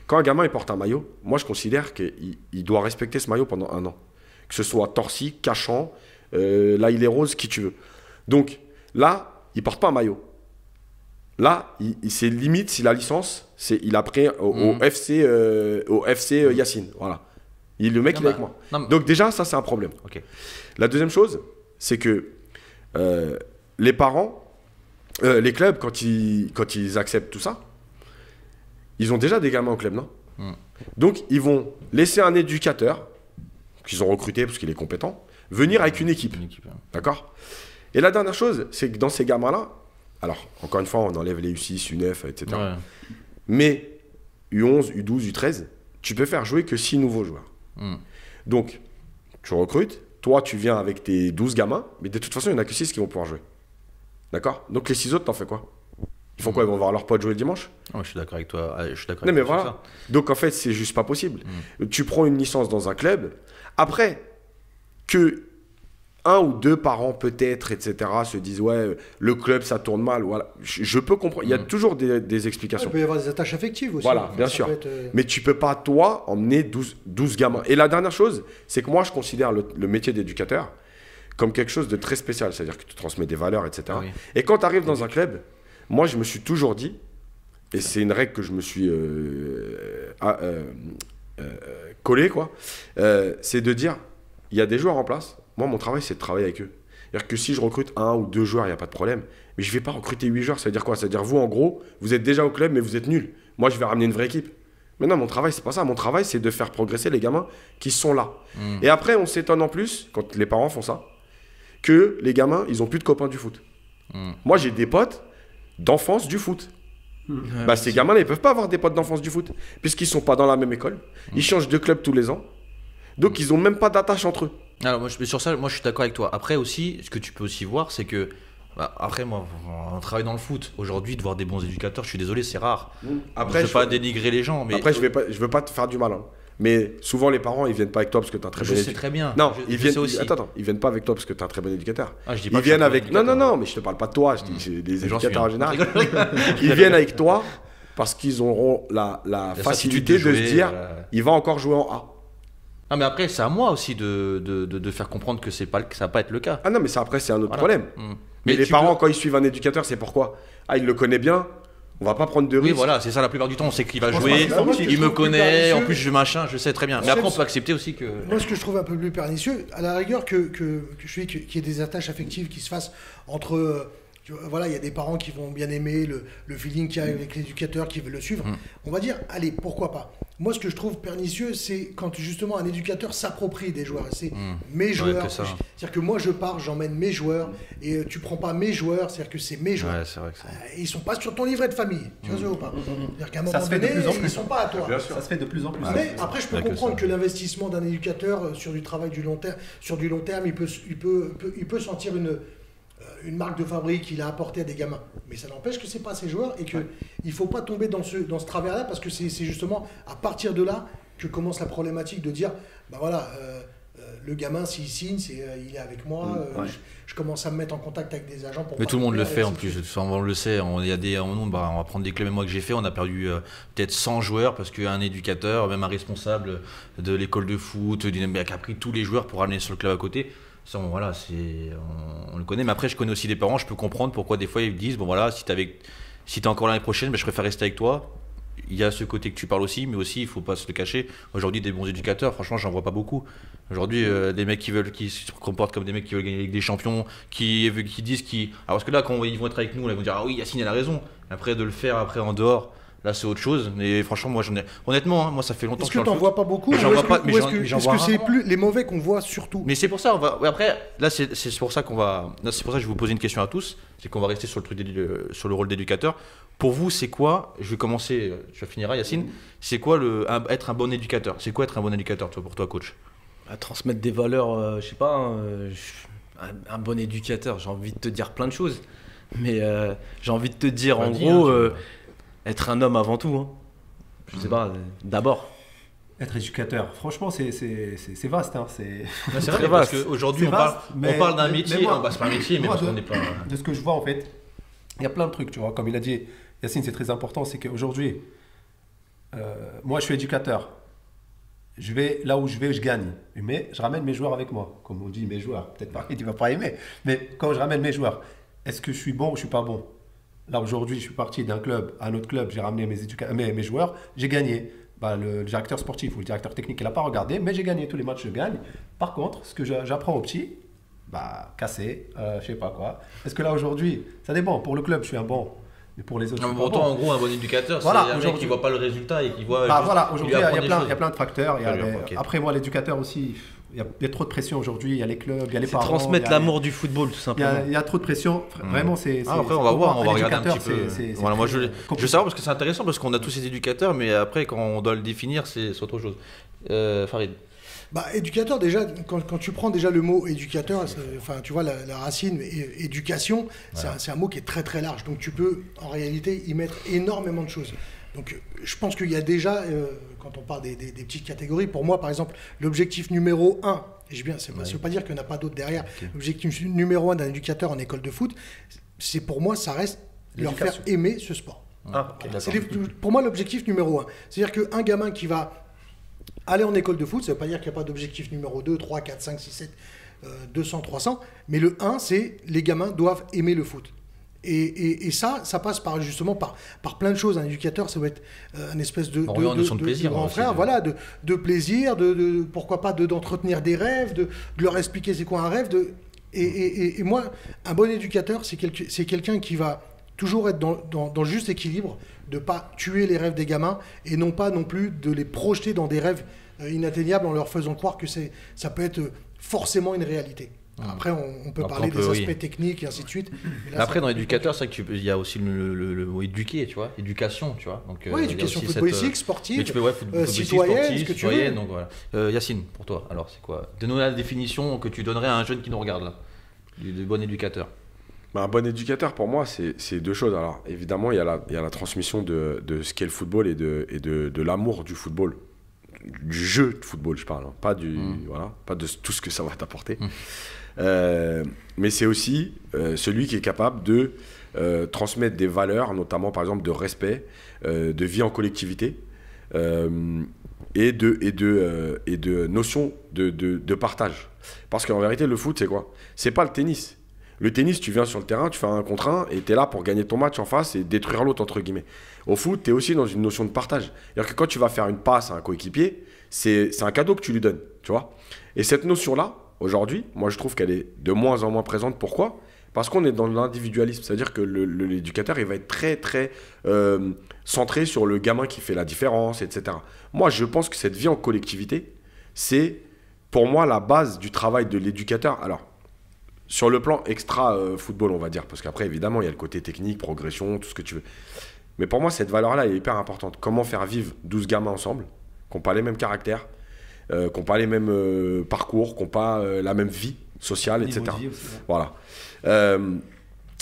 Quand un gamin il porte un maillot, moi je considère qu'il doit respecter ce maillot pendant un an. Que ce soit Torcy, Cachan, là il est rose, qui tu veux. Donc là, il ne porte pas un maillot. Là, c'est limite si la licence, il a pris au FC, Yacine. Voilà. Le mec, il est avec moi. Donc déjà, ça, c'est un problème. Ok. La deuxième chose, c'est que les parents, les clubs, quand ils acceptent tout ça, ils ont déjà des gamins au club, non? Donc, ils vont laisser un éducateur, qu'ils ont recruté parce qu'il est compétent, venir avec une équipe. D'accord? Et la dernière chose, c'est que dans ces gamins-là, alors, encore une fois, on enlève les U6, U9, etc. Ouais. Mais U11, U12, U13, tu peux faire jouer que 6 nouveaux joueurs. Donc, tu recrutes, toi, tu viens avec tes 12 gamins, mais de toute façon, il n'y en a que 6 qui vont pouvoir jouer. D'accord? Donc, les 6 autres, t'en fais quoi? Ils font quoi? Ils vont voir leurs potes jouer le dimanche? Ouais, je suis d'accord avec toi. Je suis d'accord Non, mais avec toi sur voilà. Donc, en fait, c'est juste pas possible. Tu prends une licence dans un club, après, que un ou deux parents peut-être, etc., se disent ouais, le club ça tourne mal. Voilà. Je peux comprendre. Il y a toujours des explications. Il peut y avoir des attaches affectives aussi. Voilà, bien sûr. Mais tu peux pas, toi, emmener 12 gamins. Et la dernière chose, c'est que moi, je considère le métier d'éducateur comme quelque chose de très spécial. C'est-à-dire que tu transmets des valeurs, etc. Ah oui. Et quand tu arrives dans un club, moi, je me suis toujours dit, et c'est une règle que je me suis collé, quoi, c'est de dire, il y a des joueurs en place. Moi, mon travail, c'est de travailler avec eux. C'est-à-dire que si je recrute 1 ou 2 joueurs, il n'y a pas de problème. Mais je ne vais pas recruter 8 joueurs. Ça veut dire quoi? Ça veut dire, vous, en gros, vous êtes déjà au club, mais vous êtes nuls. Moi, je vais ramener une vraie équipe. Mais non, mon travail, c'est pas ça. Mon travail, c'est de faire progresser les gamins qui sont là. Et après, on s'étonne en plus, quand les parents font ça, que les gamins, ils n'ont plus de copains du foot. Moi, j'ai des potes d'enfance du foot. Bah, ces gamins-là, ils ne peuvent pas avoir des potes d'enfance du foot, puisqu'ils ne sont pas dans la même école. Ils changent de club tous les ans. Donc, ils n'ont même pas d'attache entre eux. Alors, sur ça, moi je suis d'accord avec toi. Après aussi, ce que tu peux aussi voir, c'est que après, moi, on travaille dans le foot. Aujourd'hui, de voir des bons éducateurs, je suis désolé, c'est rare. Après, je veux pas dénigrer les gens, mais après, je veux pas te faire du mal. Hein. Mais souvent, les parents, ils viennent pas avec toi parce que tu es un très bon éducateur. Je sais très bien. Non, je sais aussi. Attends, ils viennent pas avec toi parce que tu es un très bon éducateur. Ah, je dis pas Ils que je suis viennent un bon avec. éducateur. Non, mais je te parle pas de toi, je dis des J'en suis éducateurs un. en général. Ils viennent avec toi parce qu'ils auront la facilité de se dire, il va encore jouer en A. Ah, mais après, c'est à moi aussi de faire comprendre que ça va pas être le cas. Ah non, mais ça, après, c'est un autre Voilà. problème. Mais les parents, quand ils suivent un éducateur, c'est pourquoi? Ah, il le connaît bien, on va pas prendre de Oui, risques. voilà, c'est ça la plupart du temps. On sait qu'il va Franchement, jouer, c'est moi, ce que je il me trouve plus connaît, pernicieux. en plus je machin, je sais très bien. Mais après, on peut accepter aussi que. Moi, ce que je trouve un peu plus pernicieux, à la rigueur, qu'il y ait des attaches affectives qui se fassent entre. Voilà, il y a des parents qui vont bien aimer le feeling qu'il y a avec l'éducateur, qui veulent le suivre. On va dire, allez, pourquoi pas. Moi, ce que je trouve pernicieux, c'est quand justement un éducateur s'approprie des joueurs. C'est mes joueurs. que ça. C'est-à-dire que moi, je pars, j'emmène mes joueurs, et tu prends pas mes joueurs, c'est-à-dire que c'est mes joueurs. Ouais, c'est vrai que ça. Ils sont pas sur ton livret de famille. Tu vois ça ou pas? C'est-à-dire qu'à un Ça moment se fait de donné, plus en plus. ils sont pas à toi. Ça se fait de plus en plus. Mais après, je peux Ouais, que comprendre ça. que l'investissement d'un éducateur sur du travail du long terme, sur du long terme, il peut sentir une marque de fabrique qu'il a apportée à des gamins. Mais ça n'empêche que c'est pas ses joueurs et qu'il ne faut pas tomber dans ce travers-là parce que c'est justement à partir de là que commence la problématique de dire, bah voilà, le gamin s'il signe, il est avec moi, je commence à me mettre en contact avec des agents pour. Mais tout le monde le fait en ainsi de plus, suite. enfin, on le sait, on va prendre des clubs, moi que j'ai fait, on a perdu peut-être 100 joueurs parce qu'un éducateur, même un responsable de l'école de foot, qui a pris tous les joueurs pour amener sur le club à côté. Ça, voilà, on le connaît, mais après je connais aussi des parents, je peux comprendre pourquoi des fois ils me disent, bon voilà, si t'es encore l'année prochaine, je préfère rester avec toi. Il y a ce côté que tu parles aussi, mais aussi il faut pas se le cacher. Aujourd'hui, des bons éducateurs, franchement, j'en vois pas beaucoup. Aujourd'hui, des mecs qui se comportent comme des mecs qui veulent gagner avec des champions, qui disent alors parce que là, quand ils vont être avec nous, là, ils vont dire ah oui, Yacine elle a raison. Après de le faire après en dehors, là c'est autre chose. Mais franchement, moi honnêtement, hein, moi ça fait longtemps Est-ce que je que suis dans t'en le vois foot. pas beaucoup? Mais j'en ou vois est-ce pas, que- mais ou j'en- est-ce que mais j'en est-ce vois que c'est rarement. plus les mauvais qu'on voit surtout? Mais c'est pour ça, après, là c'est pour ça qu'on va. Là, c'est pour ça que je vais vous poser une question à tous. C'est qu'on va rester sur sur le rôle d'éducateur. Pour vous, c'est quoi? Je vais commencer, tu finiras Yacine. C'est quoi être un bon éducateur? C'est quoi être un bon éducateur pour toi, coach? À transmettre des valeurs, je sais pas, un bon éducateur, j'ai envie de te dire plein de choses. Mais j'ai envie de te dire, en Vas-y, gros, hein, être un homme avant tout. Hein. Je sais pas, d'abord. Être éducateur, franchement, c'est vaste. Hein, C'est très vrai, parce vaste. qu'aujourd'hui, C'est on parle, vaste, mais- on parle d'un mais métier. moi- C'est pas un métier, mais moi, parce qu'on n'est pas. de ce que je vois, en fait, il y a plein de trucs, tu vois. Comme il a dit, Yacine, c'est très important, c'est qu'aujourd'hui, moi, je suis éducateur. Je vais là où je vais, je gagne. Mais je ramène mes joueurs avec moi. Comme on dit, mes joueurs. Peut-être pas, tu vas pas aimer. Mais quand je ramène mes joueurs, est-ce que je suis bon ou je suis pas bon? Là, aujourd'hui, je suis parti d'un club à un autre club, j'ai ramené mes joueurs, j'ai gagné. Bah, le directeur sportif ou le directeur technique, il n'a pas regardé, mais j'ai gagné tous les matchs, je gagne. Par contre, ce que j'apprends aux petits, bah, casser, je sais pas quoi. Parce que là, aujourd'hui, ça dépend. Pour le club, je suis un bon. Mais pour les autres, Non, je mais suis pas pourtant, bon. en gros, un bon éducateur, Voilà, c'est un mec aujourd'hui- qui voit pas le résultat et qui voit. Bah, juste- voilà, il aujourd'hui, lui il y apprend a des plein, choses. il y a plein de facteurs. Il lui apprend, ok. Après, moi, l'éducateur aussi, il y a trop de pression aujourd'hui. Il y a les clubs, il y a les C'est parents. transmettre il y a- l'amour du football, tout Il y, simplement. a, il y a trop de pression. Vraiment, c'est. Ah, après, on va voir, on va regarder un petit éducateur, peu. c'est Voilà, moi, je veux compliqué. savoir parce que c'est intéressant parce qu'on a tous ces éducateurs, mais après, quand on doit le définir, c'est autre chose. Farid. Bah, éducateur, déjà, quand tu prends déjà le mot éducateur, enfin, tu vois, la racine éducation, c'est un mot qui est très très large. Donc tu peux en réalité y mettre énormément de choses. Donc je pense qu'il y a déjà, quand on parle des petites catégories, pour moi par exemple, l'objectif numéro 1, et ça ne veut pas dire qu'il n'y en a pas d'autres derrière, l'objectif numéro 1 d'un éducateur en école de foot, c'est pour moi, ça reste leur faire L'éducation. aimer ce sport. Ah, ok, d'accord. C'est pour moi l'objectif numéro 1. C'est-à-dire qu'un gamin qui va aller en école de foot, ça ne veut pas dire qu'il n'y a pas d'objectif numéro 2, 3, 4, 5, 6, 7, 200, 300, mais le 1, c'est les gamins doivent aimer le foot. Et ça passe justement par plein de choses. Un éducateur, ça va être une espèce de, On revient en notion de plaisir, grand aussi, frère, voilà, de plaisir, pourquoi pas d'entretenir des rêves, de leur expliquer c'est quoi un rêve. Et moi, un bon éducateur, c'est quelqu'un qui va toujours être dans le juste équilibre, de ne pas tuer les rêves des gamins et non pas non plus de les projeter dans des rêves inatteignables en leur faisant croire que ça peut être forcément une réalité. Après, on peut parler des aspects techniques et ainsi de suite. Là, après, dans l'éducateur, c'est vrai qu'il y a aussi le mot éduquer, tu vois, éducation, tu vois. Donc, oui, éducation footballistique, sportive, mais tu peux, footballistique, citoyenne, sportive, ce que tu citoyenne, veux. donc voilà. Yacine, pour toi, alors c'est quoi? Donne-nous la définition que tu donnerais à un jeune qui nous regarde là, du bon éducateur. Bah, un bon éducateur, pour moi, c'est deux choses. Alors, évidemment, il y a la transmission de ce qu'est le football et de l'amour du football. Du jeu de football, je parle. Hein. Pas de tout ce que ça va t'apporter. Mais c'est aussi celui qui est capable de transmettre des valeurs, notamment, par exemple, de respect, de vie en collectivité et de notion de partage. Parce qu'en vérité, le foot, c'est quoi? C'est pas le tennis. Le tennis, tu viens sur le terrain, tu fais un contre un et tu es là pour gagner ton match en face et détruire l'autre, entre guillemets. Au foot, tu es aussi dans une notion de partage. C'est-à-dire que quand tu vas faire une passe à un coéquipier, c'est un cadeau que tu lui donnes, tu vois. Et cette notion-là, aujourd'hui, moi, je trouve qu'elle est de moins en moins présente. Pourquoi? Parce qu'on est dans l'individualisme. C'est-à-dire que l'éducateur, il va être très, très centré sur le gamin qui fait la différence, etc. Moi, je pense que cette vie en collectivité, c'est, pour moi, la base du travail de l'éducateur. Alors, sur le plan extra-football, on va dire, parce qu'après, évidemment, il y a le côté technique, progression, tout ce que tu veux. Mais pour moi, cette valeur-là, elle est hyper importante. Comment faire vivre 12 gamins ensemble, qui n'ont pas les mêmes caractères, qui n'ont pas les mêmes parcours, qui n'ont pas la même vie sociale, etc. Niveau de vie aussi, ouais. Voilà.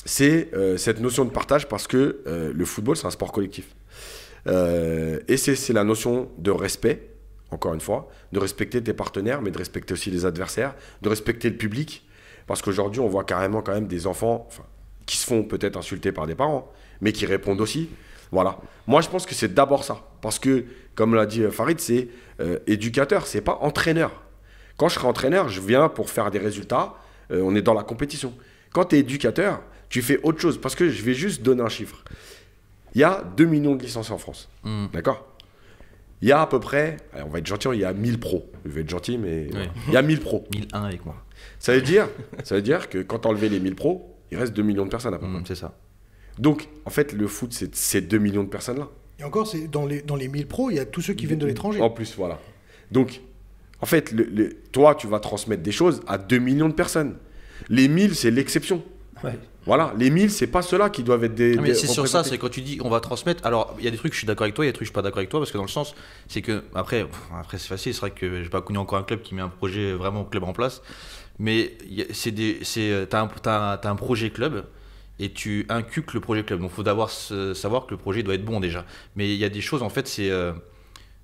C'est cette notion de partage parce que le football, c'est un sport collectif. Et c'est la notion de respect, encore une fois, de respecter tes partenaires, mais de respecter aussi les adversaires, de respecter le public. Parce qu'aujourd'hui, on voit carrément quand même des enfants qui se font peut-être insulter par des parents, mais qui répondent aussi. Voilà. Moi, je pense que c'est d'abord ça. Parce que, comme l'a dit Farid, c'est éducateur, c'est pas entraîneur. Quand je serai entraîneur, je viens pour faire des résultats. On est dans la compétition. Quand tu es éducateur, tu fais autre chose. Parce que je vais juste donner un chiffre. Il y a 2 millions de licenciés en France. D'accord? Il y a à peu près, on va être gentil, il y a 1000 pros. Je vais être gentil, mais voilà. Il y a 1000 pros. 1001 avec moi. Ça veut dire que quand tu enlevais les 1000 pros, il reste 2 millions de personnes à peu près. C'est ça. Donc, en fait, le foot, c'est ces 2 millions de personnes-là. Et encore, dans les 1000 pros, il y a tous ceux qui viennent de l'étranger. En plus, voilà. Donc, en fait, toi, tu vas transmettre des choses à 2 millions de personnes. Les 1000, c'est l'exception. Ouais. Voilà, les 1000, c'est pas ceux-là qui doivent être Mais c'est sur ça, représentés. c'est quand tu dis on va transmettre. Alors, il y a des trucs je suis d'accord avec toi, il y a des trucs je suis pas d'accord avec toi, parce que dans le sens, c'est que, après c'est facile, c'est vrai que j'ai pas connu encore un club qui met un projet vraiment club en place, mais t'as un projet club et tu inculques le projet club. Donc, il faut d'abord savoir que le projet doit être bon déjà. Mais il y a des choses, en fait, c'est.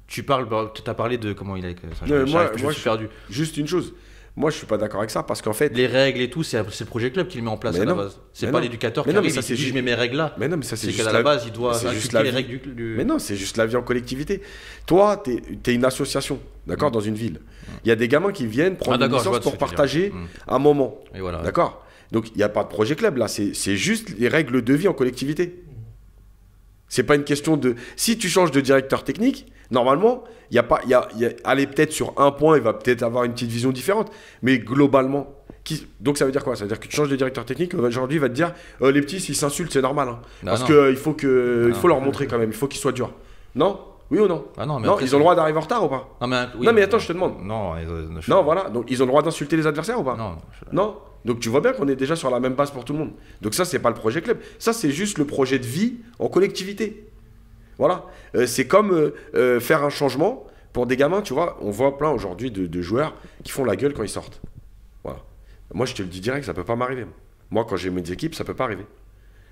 Tu as parlé de comment il est. Je suis perdu. Juste une chose. Moi, je suis pas d'accord avec ça parce qu'en fait. Les règles et tout, c'est le projet club qui le met en place Mais à la non. base. C'est Mais pas non. l'éducateur Mais qui non, mais arrive ça, et c'est qui dit je juste- mets mes règles là. Mais non, mais ça, c'est C'est juste qu'à la base, il doit c'est juste inculquer la les vie. règles du. Mais non, c'est juste la vie en collectivité. Toi, tu es une association, d'accord, dans une ville. Il y a des gamins qui viennent prendre une d'accord, je vois licence ce que pour tu veux dire. partager un moment. Et voilà. D'accord? Donc il n'y a pas de projet club là, c'est juste les règles de vie en collectivité. C'est pas une question de... Si tu changes de directeur technique, normalement, il y a pas, allez, peut-être sur un point, il va peut-être avoir une petite vision différente. Mais globalement, donc ça veut dire quoi? Ça veut dire que tu changes de directeur technique, aujourd'hui, il va te dire, les petits, s'ils s'insultent, c'est normal. Hein. Parce qu'il faut, il faut leur montrer quand même, il faut qu'ils soient durs. Non? Oui ou non? Ah non, mais non, après, ils ont le droit d'arriver en retard ou pas? Non, mais, oui, non, mais attends, je te demande. Non, non, voilà. Donc, ils ont le droit d'insulter les adversaires ou pas? Non. Non. Donc, tu vois bien qu'on est déjà sur la même base pour tout le monde. Donc, ça, c'est pas le projet club. Ça, c'est juste le projet de vie en collectivité. Voilà. C'est comme faire un changement pour des gamins, tu vois. On voit plein aujourd'hui de joueurs qui font la gueule quand ils sortent. Voilà. Moi, je te le dis direct, ça peut pas m'arriver. Moi, quand j'ai mes équipes, ça peut pas arriver.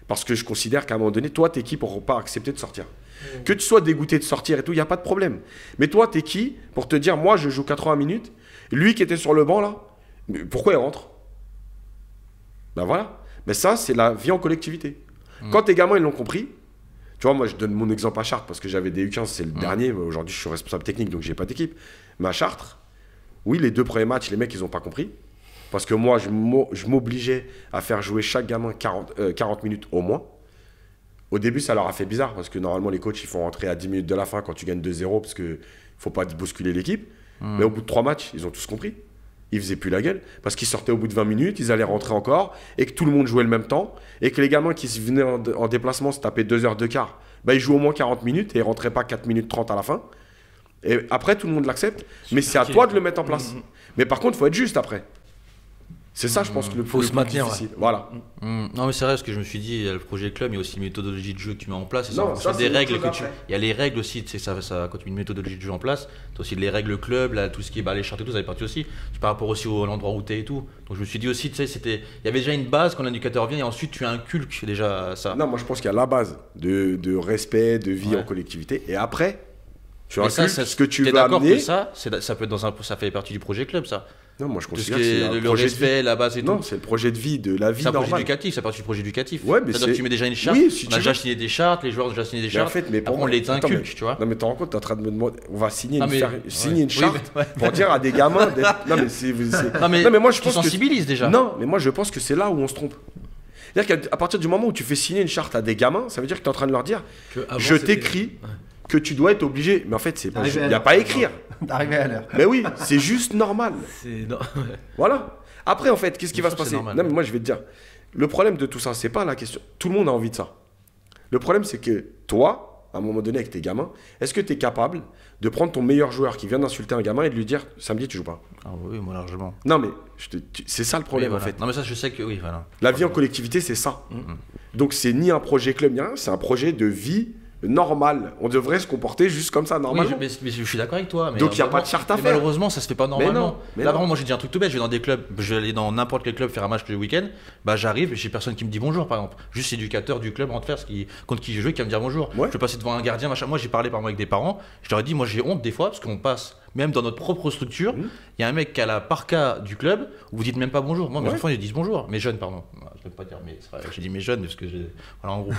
Parce que je considère qu'à un moment donné, toi, t'es qui pour pas accepter de sortir? Que tu sois dégoûté de sortir et tout, il n'y a pas de problème. Mais toi, t'es qui pour te dire, moi, je joue 80 minutes, lui qui était sur le banc là, pourquoi il rentre? Ben voilà. Mais ça, c'est la vie en collectivité. Quand tes gamins, ils l'ont compris, tu vois, moi, je donne mon exemple à Chartres parce que j'avais des U15, c'est le dernier. Aujourd'hui, je suis responsable technique, donc j'ai pas d'équipe. Mais à Chartres, oui, les 2 premiers matchs, les mecs, ils n'ont pas compris. Parce que moi, je m'obligeais à faire jouer chaque gamin 40 minutes au moins. Au début, ça leur a fait bizarre parce que normalement, les coachs, ils font rentrer à 10 minutes de la fin quand tu gagnes 2-0 parce qu'il ne faut pas bousculer l'équipe. Mais au bout de 3 matchs, ils ont tous compris. Ils faisaient plus la gueule parce qu'ils sortaient au bout de 20 minutes, ils allaient rentrer encore et que tout le monde jouait le même temps et que les gamins qui venaient en déplacement se tapaient 2 heures de quart, bah, ils jouaient au moins 40 minutes et ils ne rentraient pas 4 minutes 30 à la fin. Et après, tout le monde l'accepte, mais c'est à toi de le mettre en place. Mais par contre, il faut être juste après. C'est ça, je pense, que le plus difficile. Ouais. Voilà. Non, mais c'est vrai, parce que je me suis dit, il y a le projet club, il y a aussi une méthodologie de jeu que tu mets en place. Non, ça, des règles que tu... Il y a les règles aussi, tu sais, ça, quand tu mets une méthodologie de jeu en place, tu as aussi les règles club, là, tout ce qui est les chartes et tout, ça fait partie aussi. Par rapport aussi à l'endroit où tu es et tout. Donc je me suis dit aussi, tu sais, il y avait déjà une base quand l'éducateur vient et ensuite tu inculques déjà ça. Non, moi je pense qu'il y a la base de respect, de vie en collectivité. Et après, tu inculques ce que tu veux amener. Que ça peut être ça fait partie du projet club, ça. Non, moi je considère que c'est le respect, la base et tout. Non, c'est le projet de vie, de la vie normale. C'est un projet éducatif, ça part du projet éducatif. Ouais, mais c'est-à-dire que tu mets déjà une charte, oui, si on a déjà signé des chartes, les joueurs ont déjà signé des chartes. En fait, mais après on les inculque, tu vois. Non, mais tu te rends compte, tu es en train de me demander, on va signer une charte pour dire à des gamins. Non, mais moi je pense que. Tu sensibilises déjà. Non, mais moi je pense que c'est là où on se trompe. C'est-à-dire qu'à partir du moment où tu fais signer une charte à des gamins, ça veut dire que tu es en train de leur dire je t'écris que tu dois être obligé. Mais en fait, il n'y a pas à écrire. D'arriver à l'heure. Mais oui, c'est juste normal. Voilà. Après, en fait, qu'est-ce qui va se passer? Non, mais moi, je vais te dire. Le problème de tout ça, c'est pas la question. Tout le monde a envie de ça. Le problème, c'est que toi, à un moment donné, avec tes gamins, est-ce que tu es capable de prendre ton meilleur joueur qui vient d'insulter un gamin et de lui dire samedi, tu joues pas? Ah oui, moi largement. Non, mais c'est ça le problème, en fait. Non, mais ça, je sais que oui, voilà. La vie en collectivité, c'est ça. Donc, c'est ni un projet club, ni rien, c'est un projet de vie normal. On devrait se comporter juste comme ça, normalement. Oui, mais je suis d'accord avec toi. Mais donc, il n'y a pas de charte à faire. Malheureusement, ça se fait pas normalement. Mais là, vraiment, moi, j'ai dit un truc tout bête. Je vais dans des clubs, je vais aller dans n'importe quel club faire un match le week-end. Bah, j'arrive, j'ai personne qui me dit bonjour, par exemple. Juste l'éducateur du club rentre faire contre qui j'ai joué qui va me dire bonjour. Ouais. Je vais passer devant un gardien, machin. Moi, j'ai parlé par exemple avec des parents. Je leur ai dit, moi, j'ai honte des fois parce qu'on passe. Même dans notre propre structure, il y a un mec qui a la parka du club où vous dites même pas bonjour. Moi, mes enfants, ils disent bonjour. Mes jeunes, pardon. Je ne peux pas dire, mais j'ai dit mes jeunes parce que voilà, en gros.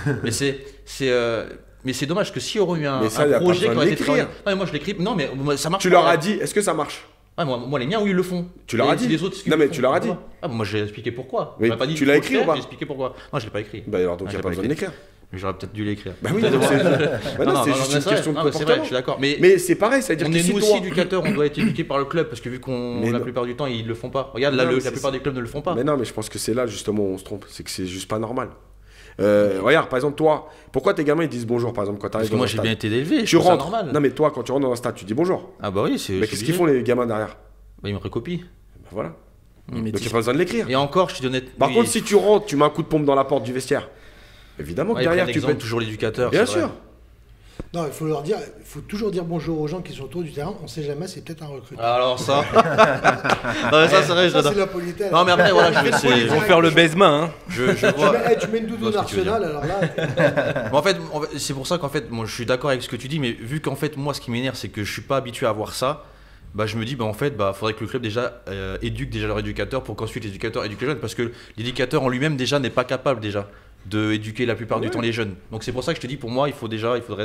Mais c'est dommage que si aurait eu un projet qui aurait été travaillé. Non, mais moi je l'écris. Non, mais ça marche. Tu leur as dit, est-ce que ça marche? Ah, moi, les miens, oui, ils le font. Tu leur as dit? Les autres, non, mais tu leur as dit. Ah, moi, j'ai expliqué pourquoi. Oui. Pas dit tu l'as écrit ou pas? J'ai expliqué pourquoi. Non, je l'ai pas écrit. Bah alors, donc il n'y a pas besoin de l'écrire. Mais j'aurais peut-être dû l'écrire. Bah oui, c'est juste une question de comportement. C'est vrai, je suis d'accord. Mais c'est pareil, c'est-à-dire que nous aussi éducateurs, on doit être éduqués par le club parce que vu qu'on la plupart du temps ils le font pas. Regarde, la plupart des clubs ne le font pas. Mais non, mais je pense que c'est là justement où on se trompe, c'est que c'est juste pas normal. Regarde, par exemple, toi, pourquoi tes gamins ils disent bonjour par exemple quand tu arrives dans un stade? Parce que moi j'ai bien été élevé, tu rentres. Normal. Non, mais toi, quand tu rentres dans un stade, tu dis bonjour. Ah bah oui, c'est. Mais qu'est-ce qu'ils font les gamins derrière? Bah ils me recopient. Bah voilà. Donc il n'y a pas besoin de l'écrire. Et encore, je suis honnête. Par contre, si tu rentres, tu mets un coup de pompe dans la porte du vestiaire. Évidemment que derrière, tu peux toujours l'éducateur. Bien sûr. Non, il faut leur dire, il faut toujours dire bonjour aux gens qui sont autour du terrain. On sait jamais, c'est peut-être un recruteur. Alors ça. Non, mais ça c'est vrai, c'est la politesse. Non mais après voilà, ils vont faire le baise-main. Hein. Je vois. Tu mets une doudoune Arsenal, alors là. En fait, c'est pour ça qu'en fait, moi je suis d'accord avec ce que tu dis, mais vu qu'en fait moi ce qui m'énerve c'est que je suis pas habitué à voir ça. Bah, je me dis, en fait, faudrait que le club déjà éduque déjà leur éducateur pour qu'ensuite l'éducateur éduque les jeunes, parce que l'éducateur en lui-même déjà n'est pas capable déjà d'éduquer la plupart du temps les jeunes. Donc c'est pour ça que je te dis, pour moi, il faudrait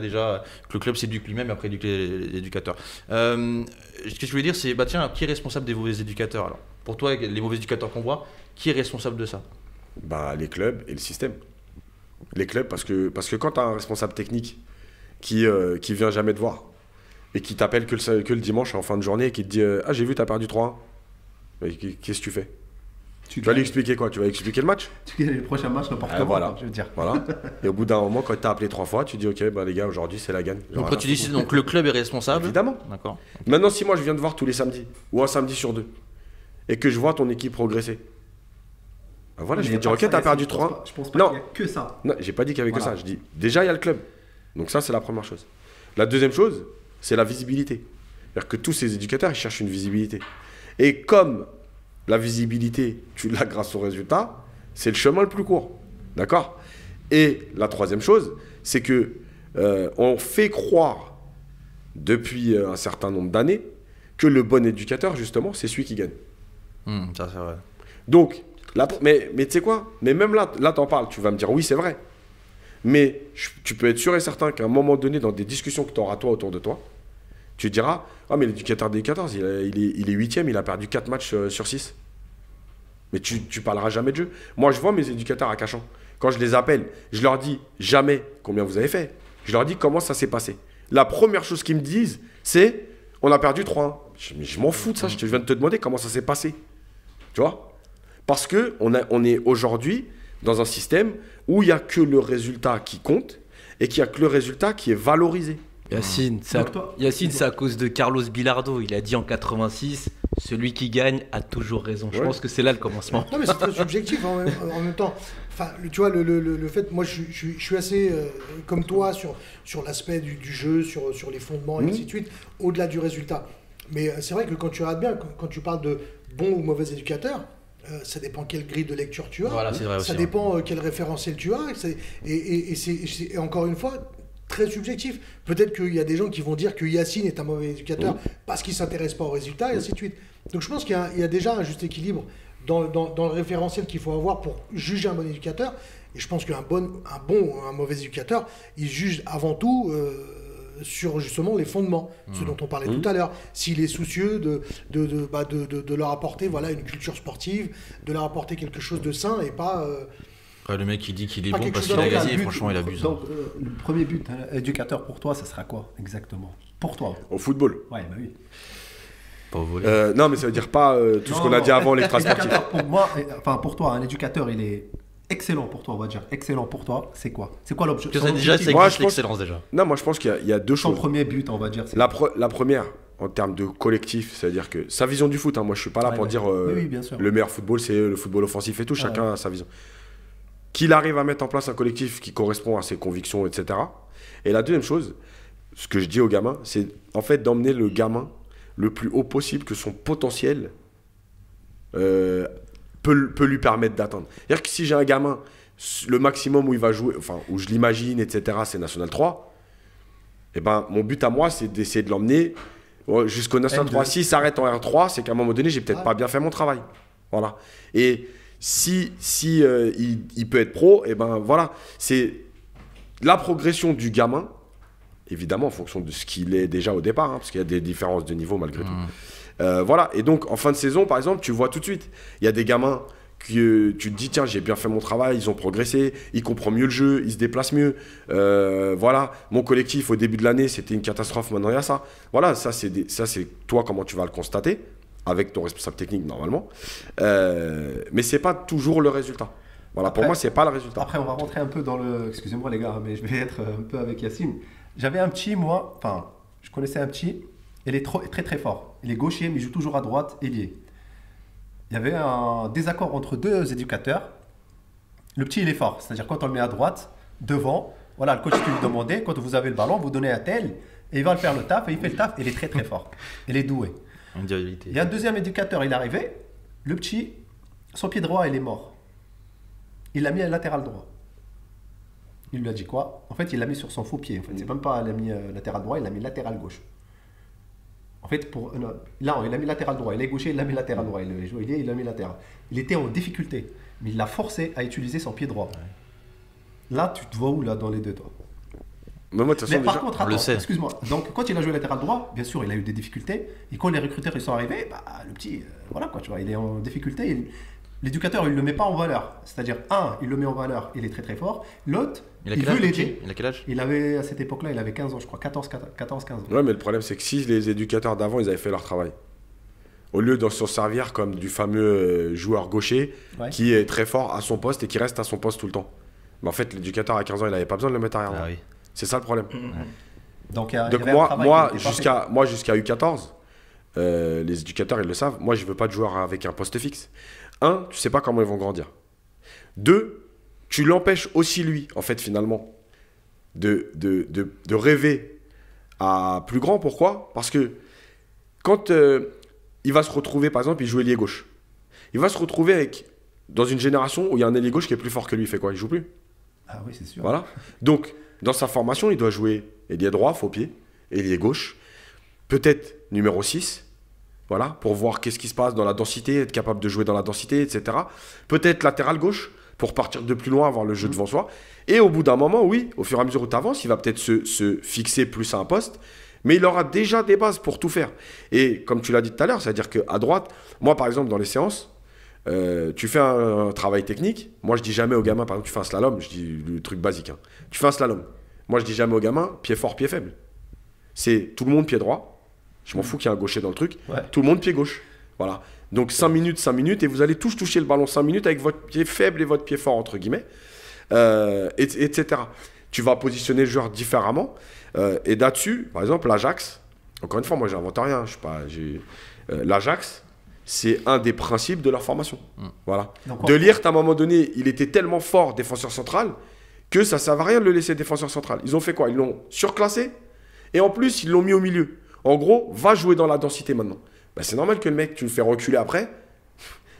déjà que le club s'éduque lui-même et après éduquer l'éducateur. Ce que je voulais dire, c'est, tiens, qui est responsable des mauvais éducateurs alors? Pour toi, les mauvais éducateurs qu'on voit, qui est responsable de ça? Bah, les clubs et le système. Les clubs, parce que quand tu as un responsable technique qui vient jamais te voir et qui t'appelle que le dimanche en fin de journée et qui te dit ah, j'ai vu, t'as perdu 3-1. Mais qu'est-ce que tu fais? Tu vas lui expliquer quoi? Tu vas expliquer le match? Tu gagnes le prochain match n'importe comment, voilà. je veux dire. Voilà. Et au bout d'un moment, quand tu as appelé 3 fois, tu dis ok, bah, les gars, aujourd'hui c'est la gagne. Donc, quand tu dis donc le club est responsable. Évidemment. D'accord. Maintenant, si moi je viens te voir tous les samedis ou un samedi sur 2 et que je vois ton équipe progresser, bah voilà, je vais te dire ok, t'as perdu 3-1. Je pense pas Non. qu'il y a que ça. Non, j'ai pas dit qu'il y avait que Voilà. ça. Je dis déjà il y a le club. Donc ça c'est la première chose. La deuxième chose, c'est la visibilité. C'est-à-dire que tous ces éducateurs ils cherchent une visibilité. Et comme la visibilité, tu l'as grâce au résultat, c'est le chemin le plus court. D'accord? Et la troisième chose, c'est que on fait croire depuis un certain nombre d'années que le bon éducateur, justement, c'est celui qui gagne. Ça c'est vrai. Donc, mais tu sais quoi? Mais même là t'en parles, tu vas me dire oui, c'est vrai. Mais tu peux être sûr et certain qu'à un moment donné, dans des discussions que tu auras toi autour de toi, tu diras ah, mais l'éducateur des 14, il est 8e, il a perdu 4 matchs sur 6. Mais tu parleras jamais de jeu. Moi, je vois mes éducateurs à Cachan. Quand je les appelle, je leur dis jamais combien vous avez fait. Je leur dis comment ça s'est passé. La première chose qu'ils me disent, c'est on a perdu 3-1. Je m'en fous de ça, je viens de te demander comment ça s'est passé. Tu vois? Parce qu'on est aujourd'hui dans un système où il n'y a que le résultat qui compte et qu'il n'y a que le résultat qui est valorisé. Yacine, c'est à cause de Carlos Bilardo. Il a dit en 86, celui qui gagne a toujours raison. Je pense que c'est là le commencement. Non, mais c'est très subjectif en même temps. Enfin, tu vois, le fait, moi je suis assez comme toi sur l'aspect du jeu, sur les fondements et ainsi de suite, au-delà du résultat. Mais c'est vrai que quand tu regardes bien, quand tu parles de bon ou mauvais éducateur, ça dépend quelle grille de lecture tu as. Voilà, c'est vrai ça aussi, dépend quel référentiel tu as. Et c'est encore une fois très subjectif. Peut-être qu'il y a des gens qui vont dire que Yacine est un mauvais éducateur parce qu'il ne s'intéresse pas aux résultats et ainsi de suite. Donc je pense qu'il y a déjà un juste équilibre dans le référentiel qu'il faut avoir pour juger un bon éducateur. Et je pense qu'un un mauvais éducateur, il juge avant tout sur justement les fondements, ce dont on parlait tout à l'heure. S'il est soucieux de leur apporter voilà, une culture sportive, de leur apporter quelque chose de sain et pas... Après, le mec qui dit qu'il est Pas bon quelque parce chose qu'il a dans le gagné, but, franchement, il abuse. Donc, le premier but éducateur pour toi, ça sera quoi exactement? Pour toi? Au football. Ouais, bah oui. Pas au volet. Non, mais ça veut dire pas tout ce qu'on a dit avant l'extra-sportif. L'éducateur, pour moi, enfin pour toi, un éducateur, il est excellent pour toi, on va dire. Excellent pour toi, c'est quoi? C'est quoi l'objectif? Que ça déjà, ça Moi, existe je pense- l'excellence déjà. Non, moi je pense qu'il y a deux Son choses. premier but, on va dire. La première, en termes de collectif, c'est-à-dire que sa vision du foot, hein, moi je suis pas là pour dire oui, bien sûr. le meilleur football, c'est le football offensif et tout, chacun a sa vision. Qu'il arrive à mettre en place un collectif qui correspond à ses convictions, etc. Et la deuxième chose, ce que je dis aux gamins, c'est en fait d'emmener le gamin le plus haut possible que son potentiel peut lui permettre d'atteindre. C'est-à-dire que si j'ai un gamin, le maximum où il va jouer, enfin où je l'imagine, etc., c'est National 3, et ben mon but à moi, c'est d'essayer de l'emmener jusqu'au National 3. S'il s'arrête en R3, c'est qu'à un moment donné, j'ai peut-être pas bien fait mon travail. Voilà. Et si il peut être pro, et ben voilà, c'est la progression du gamin, évidemment en fonction de ce qu'il est déjà au départ, hein, parce qu'il y a des différences de niveau malgré tout. Voilà. Et donc en fin de saison, par exemple, tu vois tout de suite, il y a des gamins que tu te dis tiens, j'ai bien fait mon travail, ils ont progressé, ils comprennent mieux le jeu, ils se déplacent mieux. Voilà, mon collectif au début de l'année c'était une catastrophe, maintenant il y a ça. Voilà, ça c'est toi comment tu vas le constater avec ton responsable technique normalement. Mais c'est pas toujours le résultat. Voilà, pour moi c'est pas le résultat. Après, on va rentrer un peu dans le. Excusez-moi les gars, mais je vais être un peu avec Yacine. J'avais un petit, moi, enfin, je connaissais un petit, il est très très fort. Il est gaucher, mais il joue toujours à droite, ailier. Il y avait un désaccord entre deux éducateurs. Le petit, il est fort. C'est-à-dire, quand on le met à droite, devant, voilà, le coach qui lui demandait, quand vous avez le ballon, vous donnez à tel, et il va le faire le taf, et il fait le taf, et il est très très fort. Il est doué. Il y a un deuxième éducateur, il est arrivé, le petit, son pied droit, il est mort. Il l'a mis à latéral droit. Il lui a dit quoi? En fait, il l'a mis sur son faux pied. En fait, c'est même pas il l'a mis latéral droit, il l'a mis latéral gauche. En fait, là, il a mis latéral droit. Il est gaucher, il l'a mis latéral droit. Il est joué, il l'a mis latéral. Il était en difficulté, mais il l'a forcé à utiliser son pied droit. Là, tu te vois où là dans les deux, toi? Mais moi, de toute façon, par déjà, contre, attends, excuse-moi. Donc, quand il a joué latéral droit, bien sûr, il a eu des difficultés. Et quand les recruteurs ils sont arrivés, bah, le petit, voilà quoi, tu vois, il est en difficulté. l'éducateur, il ne le met pas en valeur. C'est-à-dire, il le met en valeur, il est très très fort. L'autre, Il a il quel veut âge, l'aider. petit Il a quel âge Il avait, à cette époque-là, il avait 15 ans, je crois, 14-15 ans. Ouais, mais le problème, c'est que si les éducateurs d'avant, ils avaient fait leur travail, au lieu de s'en servir comme du fameux joueur gaucher Ouais. qui est très fort à son poste et qui reste à son poste tout le temps. Mais en fait, l'éducateur à 15 ans, il n'avait pas besoin de le mettre arrière. Ah oui. C'est ça le problème. Donc, il y Donc avait un travail moi qui était pas fait. jusqu'à U14, les éducateurs, ils le savent, moi, je veux pas de joueur avec un poste fixe. Tu sais pas comment ils vont grandir. 2, tu l'empêches aussi, lui, en fait, finalement, de rêver à plus grand. Pourquoi ? Parce que quand il va se retrouver, par exemple, il joue ailier gauche. Il va se retrouver dans une génération où il y a un ailier gauche qui est plus fort que lui. Il fait quoi ? Il joue plus. Ah oui, c'est sûr. Voilà. Donc, dans sa formation, il doit jouer ailier droit, faux pied, ailier gauche, peut-être numéro 6, voilà, pour voir qu'est-ce qui se passe dans la densité, être capable de jouer dans la densité, etc. Peut-être latéral gauche, pour partir de plus loin, avoir le jeu devant soi. Et au bout d'un moment, oui, au fur et à mesure où tu avances, il va peut-être se fixer plus à un poste, mais il aura déjà des bases pour tout faire. Et comme tu l'as dit tout à l'heure, c'est-à-dire qu'à droite, moi par exemple, dans les séances, tu fais un travail technique. Moi, je dis jamais aux gamins, par exemple, tu fais un slalom, je dis le truc basique. Hein. Tu fais un slalom. Moi, je dis jamais aux gamins, pied fort, pied faible. C'est tout le monde pied droit. Je m'en fous qu'il y ait un gaucher dans le truc. Ouais. Tout le monde pied gauche. Voilà. Donc 5 minutes, et vous allez tous toucher le ballon 5 minutes avec votre pied faible et votre pied fort, entre guillemets, etc. Tu vas positionner le joueur différemment. Et là-dessus, par exemple, l'Ajax, encore une fois, moi, j'invente rien. L'Ajax, c'est un des principes de leur formation. Voilà. Donc, De Ligt, à un moment donné, il était tellement fort défenseur central que ça ne servait à rien de le laisser défenseur central. Ils ont fait quoi ? Ils l'ont surclassé et en plus, ils l'ont mis au milieu. En gros, va jouer dans la densité maintenant. Bah, c'est normal que le mec, tu le fais reculer après,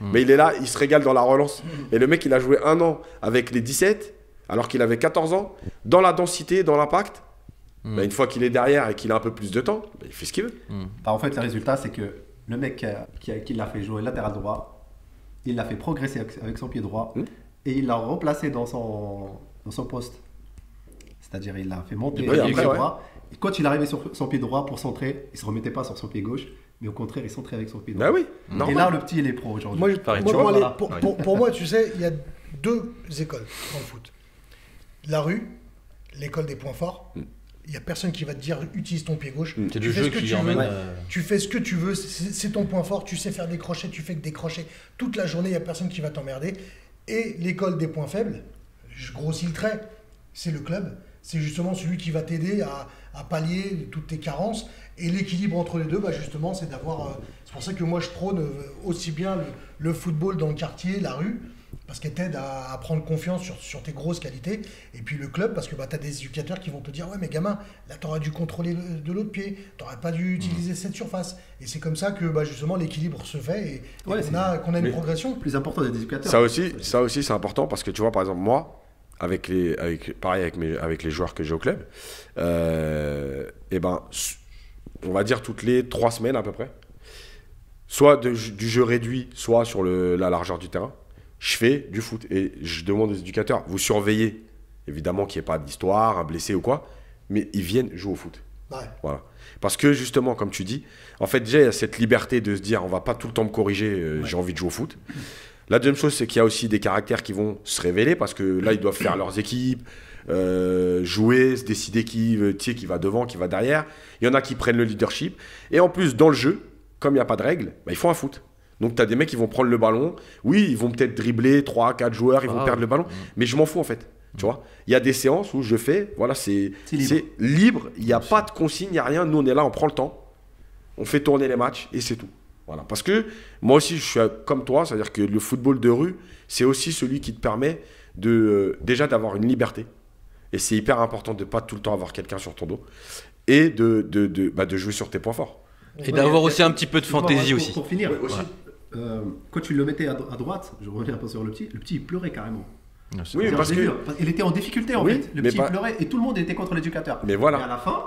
mais il est là, il se régale dans la relance. Et le mec, il a joué 1 an avec les 17, alors qu'il avait 14 ans, dans la densité, dans l'impact. Bah, une fois qu'il est derrière et qu'il a un peu plus de temps, bah, il fait ce qu'il veut. Bah, en fait, le résultat, c'est que le mec qui l'a fait jouer latéral droit, il l'a fait progresser avec son pied droit et il l'a replacé dans son poste. C'est-à-dire, il l'a fait monter Oui, avec le après, pied ouais. droit. Et quand il arrivait sur son pied droit pour centrer, il ne se remettait pas sur son pied gauche, mais au contraire, il centrait avec son pied droit. Bah oui, Et normal. là, le petit, il est pro aujourd'hui. Moi, Pareil, moi, tu vois, pour, voilà. pour moi, tu sais, il y a 2 écoles dans le foot. La rue, l'école des points forts. Il n'y a personne qui va te dire utilise ton pied gauche. C'est Tu le fais jeu ce que qui tu emmène. veux. Tu fais ce que tu veux, c'est ton point fort. Tu sais faire des crochets, tu fais que des crochets. Toute la journée, il n'y a personne qui va t'emmerder. Et l'école des points faibles, je grossis le trait, c'est le club. C'est justement celui qui va t'aider à pallier toutes tes carences. Et l'équilibre entre les deux, bah justement, c'est d'avoir... c'est pour ça que moi, je prône aussi bien le football dans le quartier, la rue, parce qu'elle t'aide à prendre confiance sur tes grosses qualités. Et puis le club, parce que bah, tu as des éducateurs qui vont te dire « Ouais, mais gamin, là, tu aurais dû contrôler de l'autre pied, tu n'aurais pas dû utiliser cette surface. » Et c'est comme ça que bah, justement l'équilibre se fait et Ouais, qu'on a une Mais- progression. Le plus important des éducateurs. Ça aussi c'est important parce que tu vois, par exemple, moi, avec les joueurs que j'ai au club, et ben, on va dire toutes les 3 semaines à peu près, soit du jeu réduit, soit sur la largeur du terrain, je fais du foot. Et je demande aux éducateurs, vous surveillez, évidemment qu'il n'y ait pas d'histoire, un blessé ou quoi, mais ils viennent jouer au foot. Ouais. Voilà. Parce que justement, comme tu dis, en fait, déjà, il y a cette liberté de se dire, on va pas tout le temps me corriger, j'ai envie de jouer au foot. La deuxième chose, c'est qu'il y a aussi des caractères qui vont se révéler parce que là, ils doivent faire leurs équipes, jouer, se décider qui va devant, qui va derrière. Il y en a qui prennent le leadership. Et en plus, dans le jeu, comme il n'y a pas de règles, bah, ils font un foot. Donc, tu as des mecs qui vont prendre le ballon. Oui, ils vont peut-être dribbler 3, 4 joueurs, ils vont perdre le ballon. Mais je m'en fous, en fait. Tu vois, il y a des séances où je fais, voilà, c'est libre. Il n'y a pas de consigne, il n'y a rien. Nous, on est là, on prend le temps. On fait tourner les matchs et c'est tout. Voilà. Parce que moi aussi, je suis comme toi, c'est-à-dire que le football de rue, c'est aussi celui qui te permet déjà d'avoir une liberté. Et c'est hyper important de ne pas tout le temps avoir quelqu'un sur ton dos. Et de jouer sur tes points forts. Et d'avoir aussi un petit peu de fantaisie aussi. Pour finir, Oui, aussi. quand tu le mettais à droite, je reviens un peu sur le petit il pleurait carrément. Oui, C'est-à-dire, parce je l'ai que. vu, il était en difficulté en Oui, fait. Le mais petit pas- pleurait et tout le monde était contre l'éducateur. Mais voilà. Et à la fin,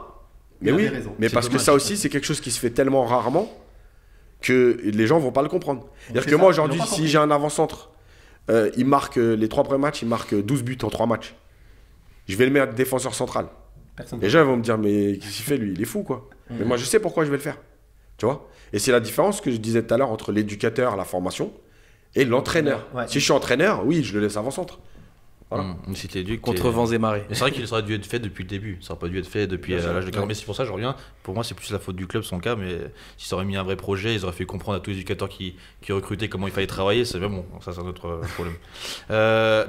Mais il oui, avait raison. mais C'est parce que dommage, ça ça. aussi, c'est quelque chose qui se fait tellement rarement que les gens vont pas le comprendre. C'est-à-dire c'est que ça, moi, ils aujourd'hui, l'ont pas si compris. j'ai un avant-centre, il marque les 3 premiers matchs, il marque 12 buts en 3 matchs. Je vais le mettre défenseur central. Personne. Les gens ils vont me dire, mais qu'est-ce qu'il fait lui? Il est fou, quoi. Mais moi, je sais pourquoi je vais le faire. Tu vois? Et c'est la différence que je disais tout à l'heure entre l'éducateur, la formation, et l'entraîneur. Ouais. Si je suis entraîneur, oui, je le laisse avant-centre. Voilà. Si t'es éduque, Contre vents et marées. Mais c'est vrai qu'il aurait dû être fait depuis le début. Ça aurait pas dû être fait depuis l'âge de 40. Mais c'est pour ça que je reviens. Pour moi, c'est plus la faute du club, son cas. Mais si ça aurait mis un vrai projet, ils auraient fait comprendre à tous les éducateurs qui recrutaient comment il fallait travailler. C'est bon, ça c'est un autre problème.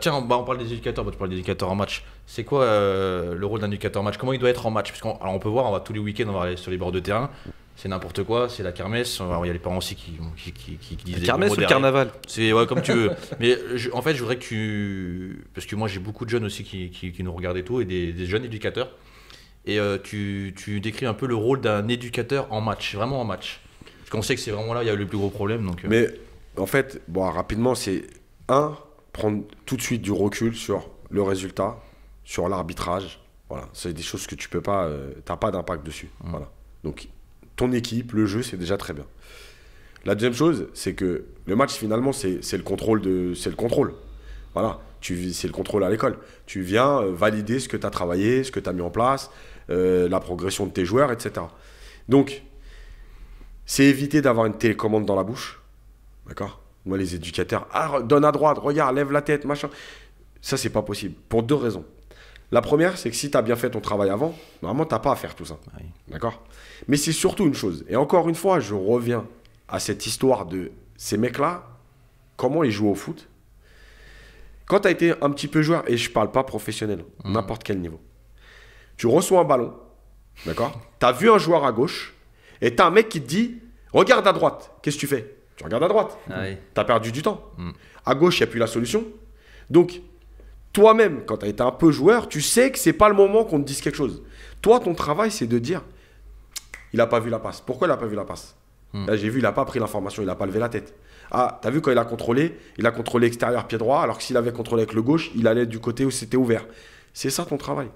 Tiens, on parle des éducateurs. Tu parles des éducateurs en match. C'est quoi le rôle d'un éducateur en match? Comment il doit être en match? Parce qu'on peut voir, on va tous les week-ends, on va aller sur les bords de terrain. C'est n'importe quoi, c'est la kermesse. Il y a les parents aussi qui disent La kermesse ou le carnaval? C'est comme tu veux. Mais en fait, je voudrais que tu. Parce que moi, j'ai beaucoup de jeunes aussi qui nous regardent et tout, et des jeunes éducateurs. Et tu décris un peu le rôle d'un éducateur en match, vraiment en match. Parce qu'on sait que c'est vraiment là où il y a le plus gros problème. Donc, Mais en fait, rapidement, c'est prendre tout de suite du recul sur le résultat, sur l'arbitrage. Voilà, c'est des choses que tu peux pas, t'as pas d'impact dessus. Voilà. Donc ton équipe, le jeu, c'est déjà très bien. La deuxième chose, c'est que le match finalement, c'est le contrôle Voilà, c'est le contrôle à l'école. Tu viens valider ce que tu as travaillé, ce que tu as mis en place, la progression de tes joueurs, etc. Donc, c'est éviter d'avoir une télécommande dans la bouche. D'accord? Moi, les éducateurs, donne à droite, regarde, lève la tête, machin. Ça, c'est pas possible. Pour 2 raisons. La première, c'est que si tu as bien fait ton travail avant, normalement, tu n'as pas à faire tout ça. Oui. D'accord? Mais c'est surtout une chose. Et encore une fois, je reviens à cette histoire de ces mecs-là, comment ils jouent au foot. Quand tu as été un petit peu joueur, et je parle pas professionnel, n'importe quel niveau, tu reçois un ballon, d'accord? Tu as vu un joueur à gauche, et tu as un mec qui te dit, regarde à droite. Qu'est-ce que tu fais? Tu regardes à droite. oui. Tu as perdu du temps. À gauche, il n'y a plus la solution. Donc, toi-même, quand tu as été un peu joueur, tu sais que c'est pas le moment qu'on te dise quelque chose. Toi, ton travail, c'est de dire, il n'a pas vu la passe. Pourquoi il n'a pas vu la passe? Là, j'ai vu, il n'a pas pris l'information, il n'a pas levé la tête. Ah, t'as vu quand il a contrôlé extérieur pied droit, alors que s'il avait contrôlé avec le gauche, il allait du côté où c'était ouvert. C'est ça ton travail.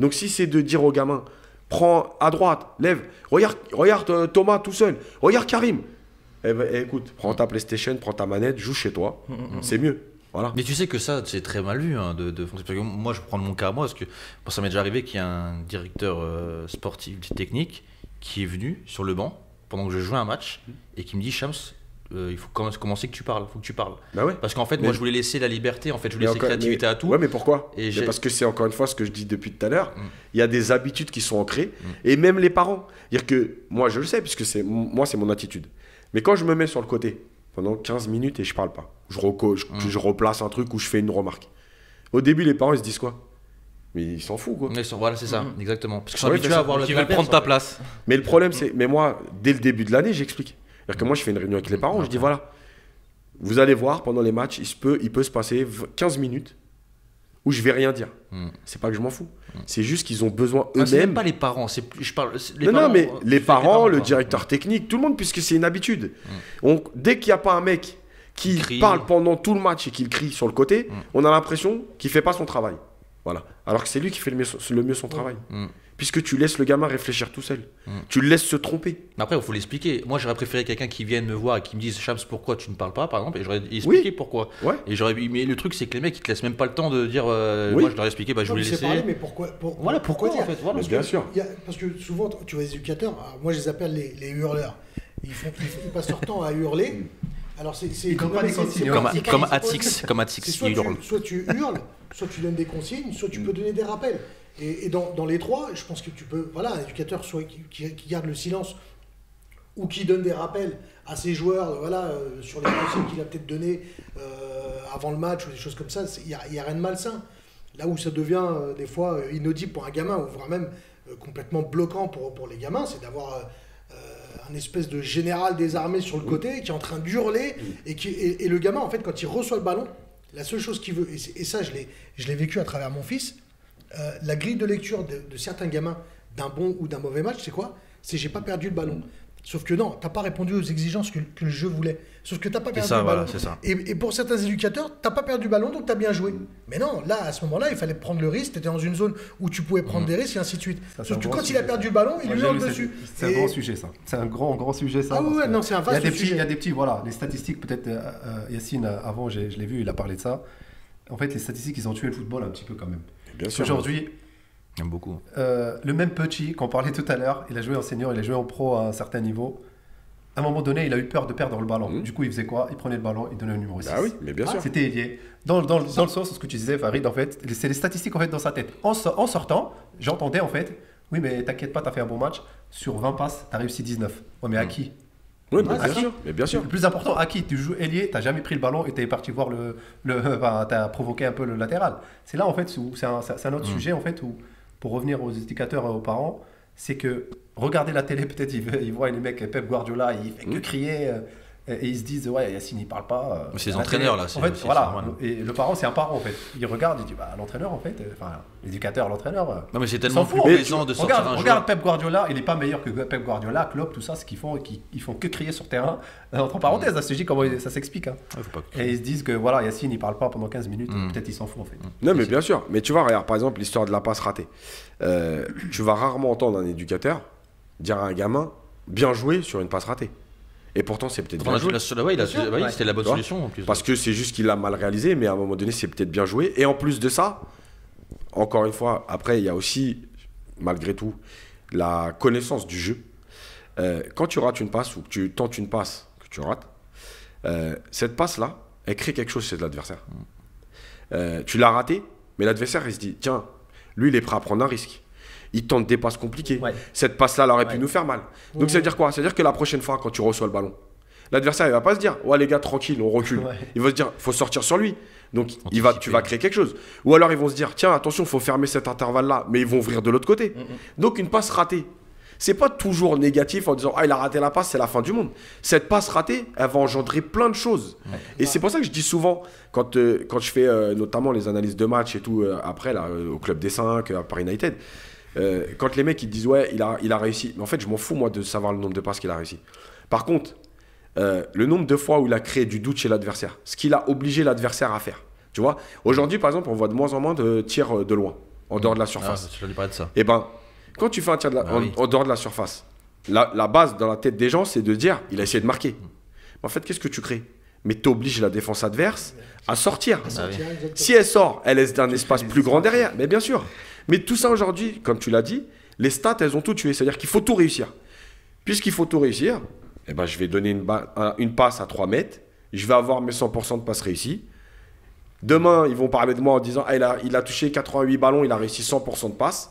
Donc si c'est de dire aux gamins, prends à droite, lève, regarde Thomas tout seul, regarde Karim. Écoute, prends ta PlayStation, prends ta manette, joue chez toi, c'est mieux. Voilà. Mais tu sais que ça, c'est très mal vu parce que moi, je prends mon cas à moi, parce que ça m'est déjà arrivé qu'il y a un directeur sportif technique qui est venu sur le banc pendant que je jouais un match et qui me dit, Shams, il faut commencer que tu parles, faut que tu parles. Bah ouais. Parce qu'en fait, moi, je voulais laisser la liberté, en fait, je voulais laisser créativité à tout. Ouais, mais pourquoi? Et mais parce que c'est encore une fois ce que je dis depuis tout à l'heure. Il y a des habitudes qui sont ancrées, et même les parents. Dire que moi, je le sais, puisque c'est mon attitude. Mais quand je me mets sur le côté pendant 15 minutes et je parle pas, je replace un truc ou je fais une remarque. Au début, les parents ils se disent quoi? Mais ils s'en foutent quoi. Voilà, c'est ça, exactement. Parce que je Ouais, suis habitué à avoir le Qui veulent prendre ta place. Mais le problème, c'est. Mais moi, dès le début de l'année, j'explique. C'est-à-dire que moi, je fais une réunion avec les parents, je dis voilà, vous allez voir pendant les matchs, il peut se passer 15 minutes où je vais rien dire. C'est pas que je m'en fous. C'est juste qu'ils ont besoin c'est même eux-mêmes. pas les parents, je parle. Non, mais les parents, le quoi. directeur technique, tout le monde, puisque c'est une habitude. Dès qu'il n'y a pas un mec qui Crie. parle pendant tout le match et qu'il crie sur le côté, on a l'impression qu'il fait pas son travail. Voilà. Alors que c'est lui qui fait le mieux son travail. Puisque tu laisses le gamin réfléchir tout seul. Tu le laisses se tromper. Mais après, il faut l'expliquer. Moi, j'aurais préféré quelqu'un qui vienne me voir et qui me dise, Shams, pourquoi tu ne parles pas, par exemple, et j'aurais expliqué pourquoi. Ouais. Mais le truc, c'est que les mecs, ils te laissent même pas le temps de dire, Oui. moi, je leur ai expliqué, je voulais laisser. Parler, mais pourquoi Voilà, pourquoi dire en fait, voilà. Parce Bien que sûr. Parce que souvent, tu vois les éducateurs, alors moi je les appelle les hurleurs. Ils passent leur temps à hurler. Alors Ils donnent pas des consignes, Comme Atix, soit tu hurles, soit tu donnes des consignes, soit tu peux donner des rappels. Et dans les trois, je pense que tu peux, voilà, un éducateur soit qui garde le silence ou qui donne des rappels à ses joueurs, sur les consignes qu'il a peut-être données avant le match ou des choses comme ça. Il y a rien de malsain. Là où ça devient des fois inaudible pour un gamin ou voire même complètement bloquant pour les gamins, c'est d'avoir un espèce de général des armées sur le côté qui est en train d'hurler et le gamin, en fait, quand il reçoit le ballon, la seule chose qu'il veut, et ça je l'ai vécu à travers mon fils, la grille de lecture de certains gamins d'un bon ou d'un mauvais match, c'est quoi? C'est j'ai pas perdu le ballon. Sauf que non, t'as pas répondu aux exigences que le jeu voulait. Sauf que t'as pas perdu le ballon. C'est ça. Et pour certains éducateurs, t'as pas perdu le ballon, donc t'as bien joué. Mais non, là, à ce moment-là, il fallait prendre le risque. T'étais dans une zone où tu pouvais prendre des risques et ainsi de suite. Sauf que quand il a perdu le ballon, il lui hurle dessus. C'est un grand sujet, ça. C'est un grand sujet, ça. Ah ouais, non, c'est un vaste sujet. Il y a des petits, voilà, les statistiques, peut-être, Yacine, avant, je l'ai vu, il a parlé de ça. En fait, les statistiques, ils ont tué le football un petit peu quand même. Bien sûr. Aujourd'hui, J'aime beaucoup. le même Petit qu'on parlait tout à l'heure, il a joué en senior, il a joué en pro à un certain niveau. à un moment donné, il a eu peur de perdre le ballon. Du coup, il faisait quoi? Il prenait le ballon, il donnait le numéro 6. Ah oui, mais bien sûr. C'était lié. Dans le sens, ce que tu disais, Farid, en fait, c'est les statistiques en fait, dans sa tête. En sortant, j'entendais en fait, oui, mais t'inquiète pas, t'as fait un bon match. Sur 20 passes, t'as réussi 19. Ouais, mais à qui? Oui, mais bien sûr. Mais bien sûr. Le plus important, à qui? Tu joues ailier, t'as jamais pris le ballon et t'es parti voir t'as provoqué un peu le latéral. C'est là, en fait, où c'est un autre sujet, en fait, où, pour revenir aux éducateurs et aux parents, c'est que regarder la télé, peut-être ils voient les mecs, Pep Guardiola, il fait que crier et ils se disent ouais, Yacine il parle pas. Mais c'est les entraîneurs là. En fait, voilà. Et le parent, c'est un parent en fait. Il regarde, il dit bah l'entraîneur en fait, enfin l'éducateur, l'entraîneur. Non mais c'est tellement plus fout, plaisant de sortir un joueur. Regarde Pep Guardiola, il est pas meilleur que Pep Guardiola, Klopp, tout ça, ce qu'ils font, ils font que crier sur terrain. Entre parenthèses, à ce sujet, comment ça s'explique. Hein. Ouais, faut pas Et ils se disent que voilà, Yacine il parle pas pendant 15 minutes, peut-être il s'en fout en fait. Non, mais bien sûr. Mais tu vois, regarde, par exemple, l'histoire de la passe ratée. Tu vas rarement entendre un éducateur dire à un gamin bien joué sur une passe ratée. Et pourtant, c'est peut-être bien joué. C'était la bonne solution en plus. Parce que c'est juste qu'il l'a mal réalisé, mais à un moment donné, c'est peut-être bien joué. Et en plus de ça, encore une fois, après, il y a aussi, malgré tout, la connaissance du jeu. Quand tu rates une passe ou que tu tentes une passe que tu rates, cette passe-là, elle crée quelque chose chez l'adversaire. Tu l'as raté, mais l'adversaire, il se dit, tiens, lui, il est prêt à prendre un risque. Il tente des passes compliquées. Ouais. Cette passe-là, elle aurait pu nous faire mal. Donc, ça veut dire quoi? Ça veut dire que la prochaine fois, quand tu reçois le ballon, l'adversaire, il va pas se dire, ouais, les gars, tranquille, on recule. Ouais. Il va se dire, faut sortir sur lui. Donc, tu vas créer quelque chose. Ou alors, ils vont se dire, tiens, attention, faut fermer cet intervalle-là. Mais ils vont ouvrir de l'autre côté. Donc, une passe ratée, c'est pas toujours négatif en disant, ah, il a raté la passe, c'est la fin du monde. Cette passe ratée, elle va engendrer plein de choses. Ouais. Et c'est pour ça que je dis souvent, quand je fais notamment les analyses de match et tout, après, là, au Club des 5, à Paris United, quand les mecs ils disent ouais il a réussi, mais en fait je m'en fous moi de savoir le nombre de passes qu'il a réussi. Par contre le nombre de fois où il a créé du doute chez l'adversaire, ce qu'il a obligé l'adversaire à faire, tu vois, aujourd'hui par exemple on voit de moins en moins de tirs de loin en dehors de la surface. Je lui parlais de ça. Et ben quand tu fais un tir en dehors de la surface, la base dans la tête des gens c'est de dire il a essayé de marquer. En fait qu'est-ce que tu crées? Mais tu obliges la défense adverse à sortir. Si elle sort, elle laisse un espace plus grand derrière. Mais bien sûr. Mais tout ça aujourd'hui, comme tu l'as dit, les stats, elles ont tout tué. C'est-à-dire qu'il faut tout réussir. Puisqu'il faut tout réussir, eh ben, je vais donner une passe à 3 mètres. Je vais avoir mes 100% de passes réussies. Demain, ils vont parler de moi en disant ah, il a touché 88 ballons, il a réussi 100% de passes.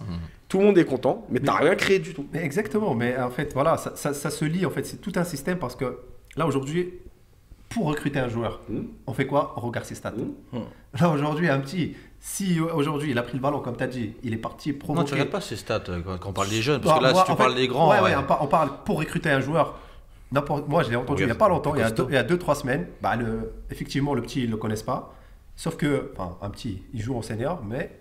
Tout le monde est content, mais tu n'as rien créé du tout. Mais exactement. Mais en fait, voilà, ça se lie. En fait, c'est tout un système parce que là, aujourd'hui, pour recruter un joueur, on fait quoi? On regarde ses stats. Là, aujourd'hui, si aujourd'hui il a pris le ballon, comme tu as dit, il est parti provoquer. Non, tu ne regardes pas ses stats quand on parle des jeunes, parce que là, si tu parles des grands. Ouais, on parle pour recruter un joueur. Moi, je l'ai entendu il n'y a pas longtemps, il y a 2-3 semaines. Bah, effectivement, le petit, ils ne le connaissent pas. Sauf que, un petit, il joue en senior, mais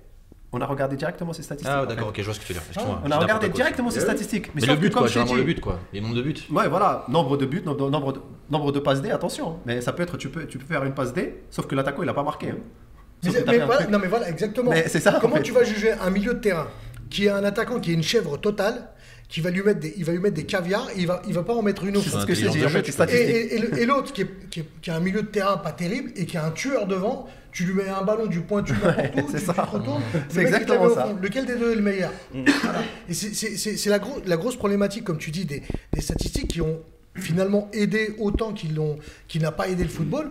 on a regardé directement ses statistiques. Ah, d'accord, ok, je vois ce que tu veux dire. On a regardé directement ses statistiques. Mais le but, quoi, généralement le but, quoi. Les nombres de buts. Ouais, voilà, nombre de buts, nombre de passes D, attention. Mais ça peut être, tu peux faire une passe D, sauf que l'attaquant, il n'a pas marqué. Mais voilà, exactement. Mais c'est ça, comment tu vas juger un milieu de terrain qui est un attaquant qui est une chèvre totale, qui va lui mettre des caviars, et il va pas en mettre une autre. C'est ce que je dis, en fait, les statistiques. Et l'autre qui a un milieu de terrain pas terrible et qui a un tueur devant, tu lui mets un ballon du pointu n'importe où, tu te retournes, c'est exactement ça. Lequel des deux est le meilleur? Voilà. Et c'est la grosse problématique, comme tu dis, des statistiques qui ont finalement aidé autant qu'il n'a pas aidé le football.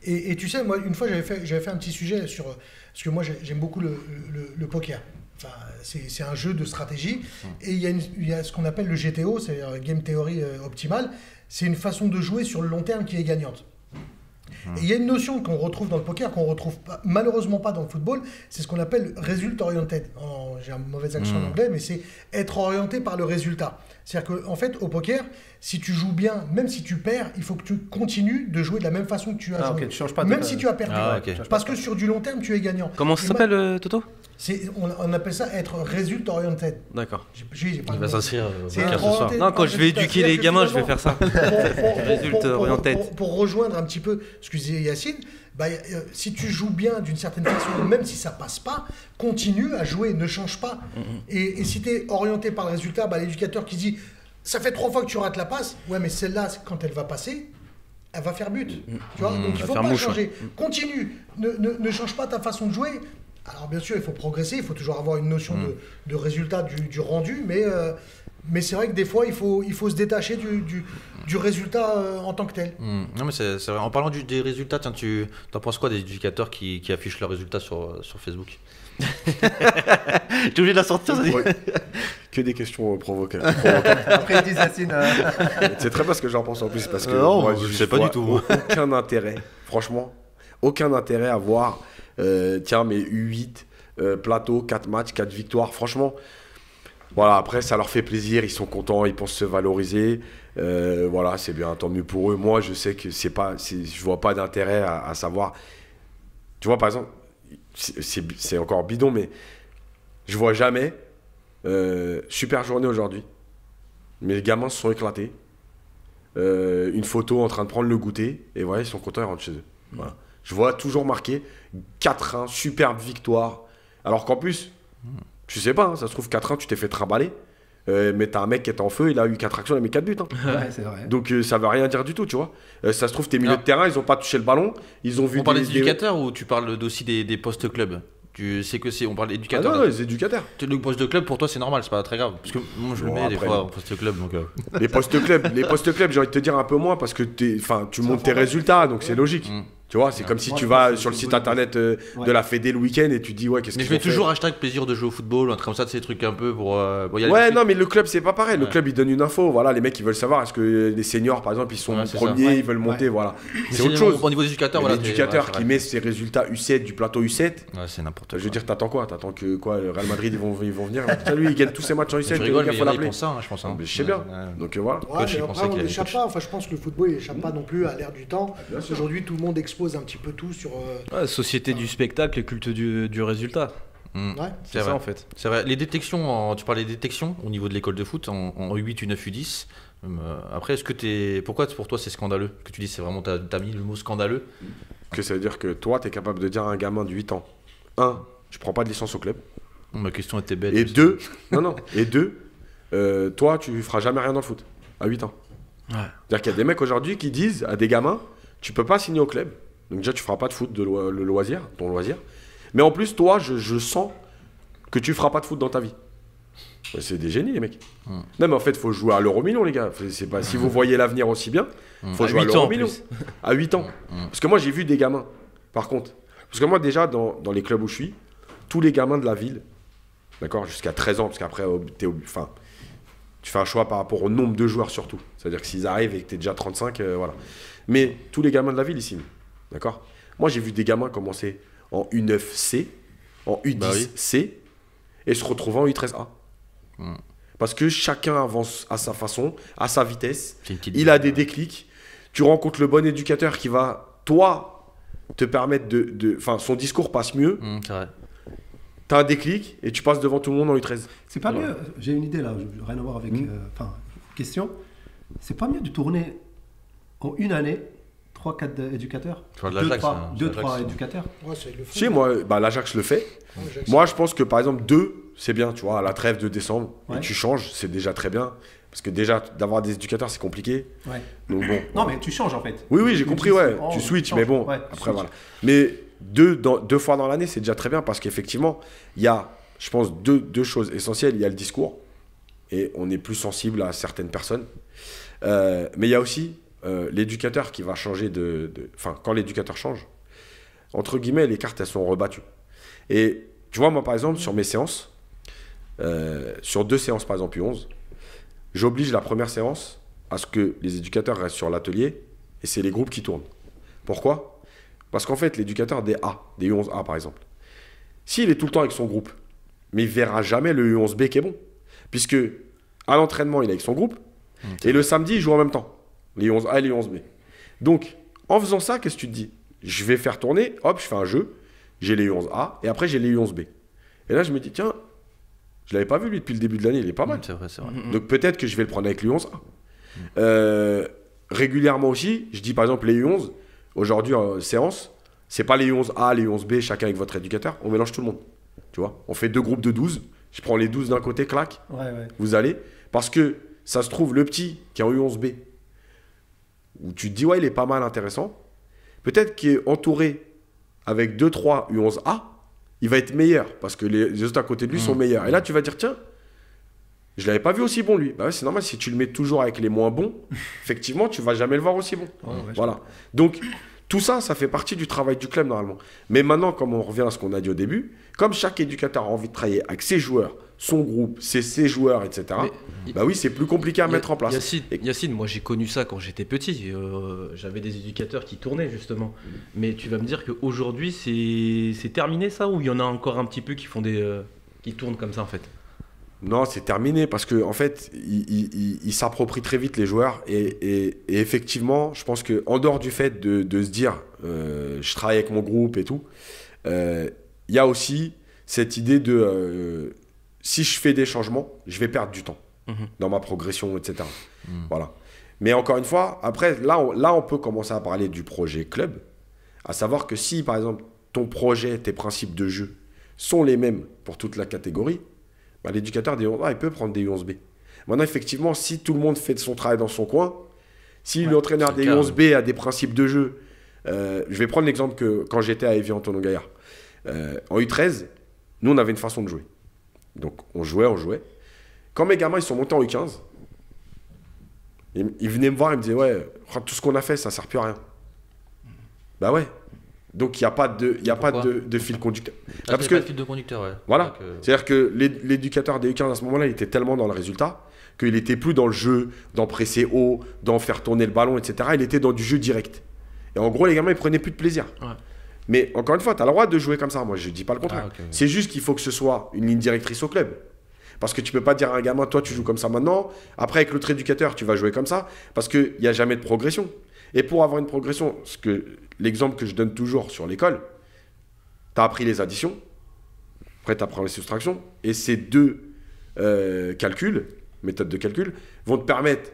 Et tu sais, moi, une fois, j'avais fait un petit sujet sur... Parce que moi, j'aime beaucoup le poker. Enfin, c'est un jeu de stratégie. Et il y a ce qu'on appelle le GTO, c'est-à-dire Game Theory Optimal. C'est une façon de jouer sur le long terme qui est gagnante. Et il y a une notion qu'on retrouve dans le poker, qu'on ne retrouve malheureusement pas dans le football, c'est ce qu'on appelle result oriented. J'ai un mauvais accent en anglais, mais c'est être orienté par le résultat. C'est-à-dire qu'en fait, au poker, si tu joues bien, même si tu perds, il faut que tu continues de jouer de la même façon que tu as joué. Tu changes pas même si tu as perdu. Parce que sur du long terme, tu es gagnant. Comment ça s'appelle, Toto? On appelle ça être result oriented. D'accord. Il va s'inscrire au poker ce soir. Non, quand je vais éduquer les gamins, je vais faire ça. Result oriented. Pour rejoindre un petit peu ce que disait Yacine, si tu joues bien d'une certaine façon, même si ça passe pas, continue à jouer, ne change pas. Et si tu es orienté par le résultat, l'éducateur qui dit ça fait 3 fois que tu rates la passe, ouais, mais celle-là, quand elle va passer, elle va faire but. Tu vois, donc il faut pas changer. Continue, ne change pas ta façon de jouer. Alors bien sûr, il faut progresser, il faut toujours avoir une notion de résultat du rendu, mais c'est vrai que des fois, il faut se détacher du résultat en tant que tel. Non, mais c'est vrai. En parlant des résultats, tiens, t'en penses quoi des éducateurs qui affichent leurs résultats sur Facebook? T'es obligé de la sortir, ça dit. Ouais. Que des questions provoquées. Après, ils disent Yacine. C'est très bien ce que j'en pense en plus parce que Non, moi, je sais pas vois du tout. Aucun intérêt, franchement, aucun intérêt à voir. Tiens, mais U8, plateau, 4 matchs, 4 victoires. Franchement, voilà, après, ça leur fait plaisir. Ils sont contents, ils pensent se valoriser. Voilà, c'est bien, tant mieux pour eux. Moi, je sais que je vois pas d'intérêt à savoir. Tu vois, par exemple, c'est encore bidon, mais je vois jamais. Super journée aujourd'hui. Mes gamins se sont éclatés. Une photo en train de prendre le goûter. Et voilà, ils sont contents, ils rentrent chez eux. Voilà. Je vois toujours marqué 4-1, superbe victoire. Alors qu'en plus, tu sais pas, hein, ça se trouve 4-1, tu t'es fait trimballer. Mais t'as un mec qui est en feu, il a eu 4 actions, il a mis 4 buts. Hein. Ouais, c'est vrai. Donc ça veut rien dire du tout, tu vois. Ça se trouve, tes milieux de terrain, ils ont pas touché le ballon. Ils ont vu On parle des éducateurs ou tu parles aussi des postes clubs? Tu sais que c'est. On parle d'éducateurs. Ah non, les éducateurs. Le poste de club, pour toi, c'est normal, c'est pas très grave. Parce que moi, je le mets des après, fois en poste club. Donc, Les postes clubs, j'ai envie de te dire un peu moins parce que tu montes tes résultats, donc c'est logique. Tu vois, c'est comme si tu vas sur le site internet de la Fédé le week-end et tu dis ouais, qu'est-ce que mais je mets toujours hashtag plaisir de jouer au football, un truc comme ça, ces trucs un peu pour. Ouais, non, mais le club, c'est pas pareil. Le club, il donne une info. Voilà, les mecs, ils veulent savoir est-ce que les seniors, par exemple, ils sont premiers, ils veulent monter. Voilà. C'est autre chose. Au niveau des éducateurs, voilà. L'éducateur qui met ses résultats U7 du plateau U7. Ouais, c'est n'importe quoi. Je veux dire, t'attends quoi? T'attends que quoi? Le Real Madrid, ils vont venir. Putain, lui, il gagne tous ses matchs en U7. Je rigole, mais faut il l'appeler. pense ça, je pense. Je sais bien. Donc voilà. Ouais, mais après, on n'échappe pas. Enfin, je pense que le football n'échappe pas non plus à l'ère du temps. Aujourd'hui, tout le monde expose un petit peu tout sur. Société du spectacle et culte du résultat. Ouais. C'est ça en fait. C'est vrai. Les détections, tu parlais des détections au niveau de l'école de foot en U8, U9, U10. Après, pourquoi pour toi c'est scandaleux que tu dis? C'est vraiment t'as mis le mot scandaleux. Que ça veut dire que toi, t'es capable de dire à un gamin de 8 ans, 1, je prends pas de licence au club. Ma question était belle. Et 2, toi, tu feras jamais rien dans le foot à 8 ans. Ouais. C'est-à-dire qu'il y a des mecs aujourd'hui qui disent à des gamins, tu peux pas signer au club. Donc déjà, tu feras pas de foot ton loisir. Mais en plus, toi, je sens que tu feras pas de foot dans ta vie. C'est des génies, les mecs. Non, mais en fait, il faut jouer à l'euro million, les gars. C'est pas, si vous voyez l'avenir aussi bien, il faut jouer à l'euro million. À 8 ans. Parce que moi, j'ai vu des gamins, par contre. Parce que moi, déjà, dans les clubs où je suis, tous les gamins de la ville, d'accord, jusqu'à 13 ans, parce qu'après, tu fais un choix par rapport au nombre de joueurs surtout. C'est-à-dire que s'ils arrivent et que tu es déjà 35, voilà. Mais tous les gamins de la ville, ici, d'accord. Moi, j'ai vu des gamins commencer en U9C, en U10C, et se retrouver en U13A. Parce que chacun avance à sa façon, à sa vitesse. Il a des déclics. Tu rencontres le bon éducateur qui va, toi, te permettre son discours passe mieux. C'est vrai. Tu as un déclic et tu passes devant tout le monde en U13. C'est pas mieux. J'ai une idée là, rien à voir avec. Question. C'est pas mieux de tourner en une année 3-4 éducateurs, 2-3 éducateurs. Ouais, c'est le fond. Si, moi, l'Ajax le fait. Ouais, Moi, je pense que par exemple, 2, c'est bien, tu vois, à la trêve de décembre, Ouais. et tu changes, c'est déjà très bien. Parce que déjà, d'avoir des éducateurs, c'est compliqué. Ouais. Donc bon. Non, mais tu changes en fait. Oui, j'ai compris, ouais. Oh, Tu switches, changes. mais bon, Ouais, après, switch. voilà. Mais 2 fois dans l'année, c'est déjà très bien parce qu'effectivement, il y a, je pense, deux choses essentielles. Il y a le discours, et on est plus sensible à certaines personnes. Mais il y a aussi l'éducateur qui va changer Enfin, quand l'éducateur change, entre guillemets, les cartes, elles sont rebattues. Et tu vois, moi, par exemple, sur mes séances, sur 2 séances, par exemple, U11, j'oblige la première séance à ce que les éducateurs restent sur l'atelier et c'est les groupes qui tournent. Pourquoi? Parce qu'en fait, l'éducateur des A, des U11A par exemple, s'il est tout le temps avec son groupe, mais il verra jamais le U11B qui est bon. Puisque à l'entraînement, il est avec son groupe et le samedi, il joue en même temps, les U11A et les U11B. Donc, en faisant ça, qu'est-ce que tu te dis? Je vais faire tourner, hop, je fais un jeu, j'ai les U11A et après j'ai les U11B. Et là, je me dis, tiens, je l'avais pas vu lui depuis le début de l'année, il est pas mal. C'est vrai, c'est vrai. Donc peut-être que je vais le prendre avec l'U11A. Régulièrement aussi, je dis par exemple les U11, aujourd'hui en séance, c'est pas les U11A, les U11B, chacun avec votre éducateur, on mélange tout le monde. Tu vois, on fait 2 groupes de 12, je prends les 12 d'un côté, clac, vous allez, parce que ça se trouve le petit qui est en U11B, où tu te dis ouais il est pas mal intéressant, peut-être qu'il est entouré avec 2-3 U11A, il va être meilleur, parce que les autres à côté de lui sont meilleurs. Et là tu vas dire tiens, Je l'avais pas vu aussi bon lui. Bah ouais, c'est normal, si tu le mets toujours avec les moins bons, effectivement, tu vas jamais le voir aussi bon. Voilà. Donc, tout ça, ça fait partie du travail du club normalement. Mais maintenant, comme on revient à ce qu'on a dit au début, comme chaque éducateur a envie de travailler avec ses joueurs, son groupe, ses joueurs, etc., bah oui, c'est plus compliqué à mettre en place. Yacine, moi j'ai connu ça quand j'étais petit. J'avais des éducateurs qui tournaient justement. Mais tu vas me dire qu'aujourd'hui, c'est terminé ça, ou il y en a encore un petit peu qui font qui tournent comme ça en fait? Non, c'est terminé parce que en fait, ils s'approprient très vite les joueurs et effectivement, je pense que en dehors du fait de se dire, je travaille avec mon groupe et tout, il y a aussi cette idée de si je fais des changements, je vais perdre du temps dans ma progression, etc. Voilà. Mais encore une fois, après, là, on peut commencer à parler du projet club, à savoir que si, par exemple, ton projet, tes principes de jeu sont les mêmes pour toute la catégorie, bah, l'éducateur des U11, il peut prendre des U11B. Maintenant, effectivement, si tout le monde fait son travail dans son coin, si l'entraîneur des U11B a des principes de jeu, je vais prendre l'exemple que quand j'étais à Évian-Tonon Gaillard, en U13, nous, on avait une façon de jouer. Donc, on jouait. Quand mes gamins ils sont montés en U15, ils venaient me voir, ils me disaient, ouais, tout ce qu'on a fait, ça ne sert plus à rien. Bah ouais. Donc, il n'y a pas de fil conducteur. Parce que pas de fil de conducteur, ouais. Voilà. C'est-à-dire que l'éducateur des U15 à ce moment-là, il était tellement dans le résultat qu'il n'était plus dans le jeu, d'en presser haut, d'en faire tourner le ballon, etc. Il était dans du jeu direct. Et en gros, les gamins, ils prenaient plus de plaisir. Ouais. Mais encore une fois, tu as le droit de jouer comme ça. Moi, je ne dis pas le contraire. Okay. C'est juste qu'il faut que ce soit une ligne directrice au club. Parce que tu ne peux pas dire à un gamin, toi, tu joues comme ça maintenant. Après, avec l'autre éducateur, tu vas jouer comme ça. Parce qu'il n'y a jamais de progression. Et pour avoir une progression, l'exemple que je donne toujours sur l'école, tu as appris les additions, après tu apprends les soustractions, et ces deux méthodes de calcul, vont te permettre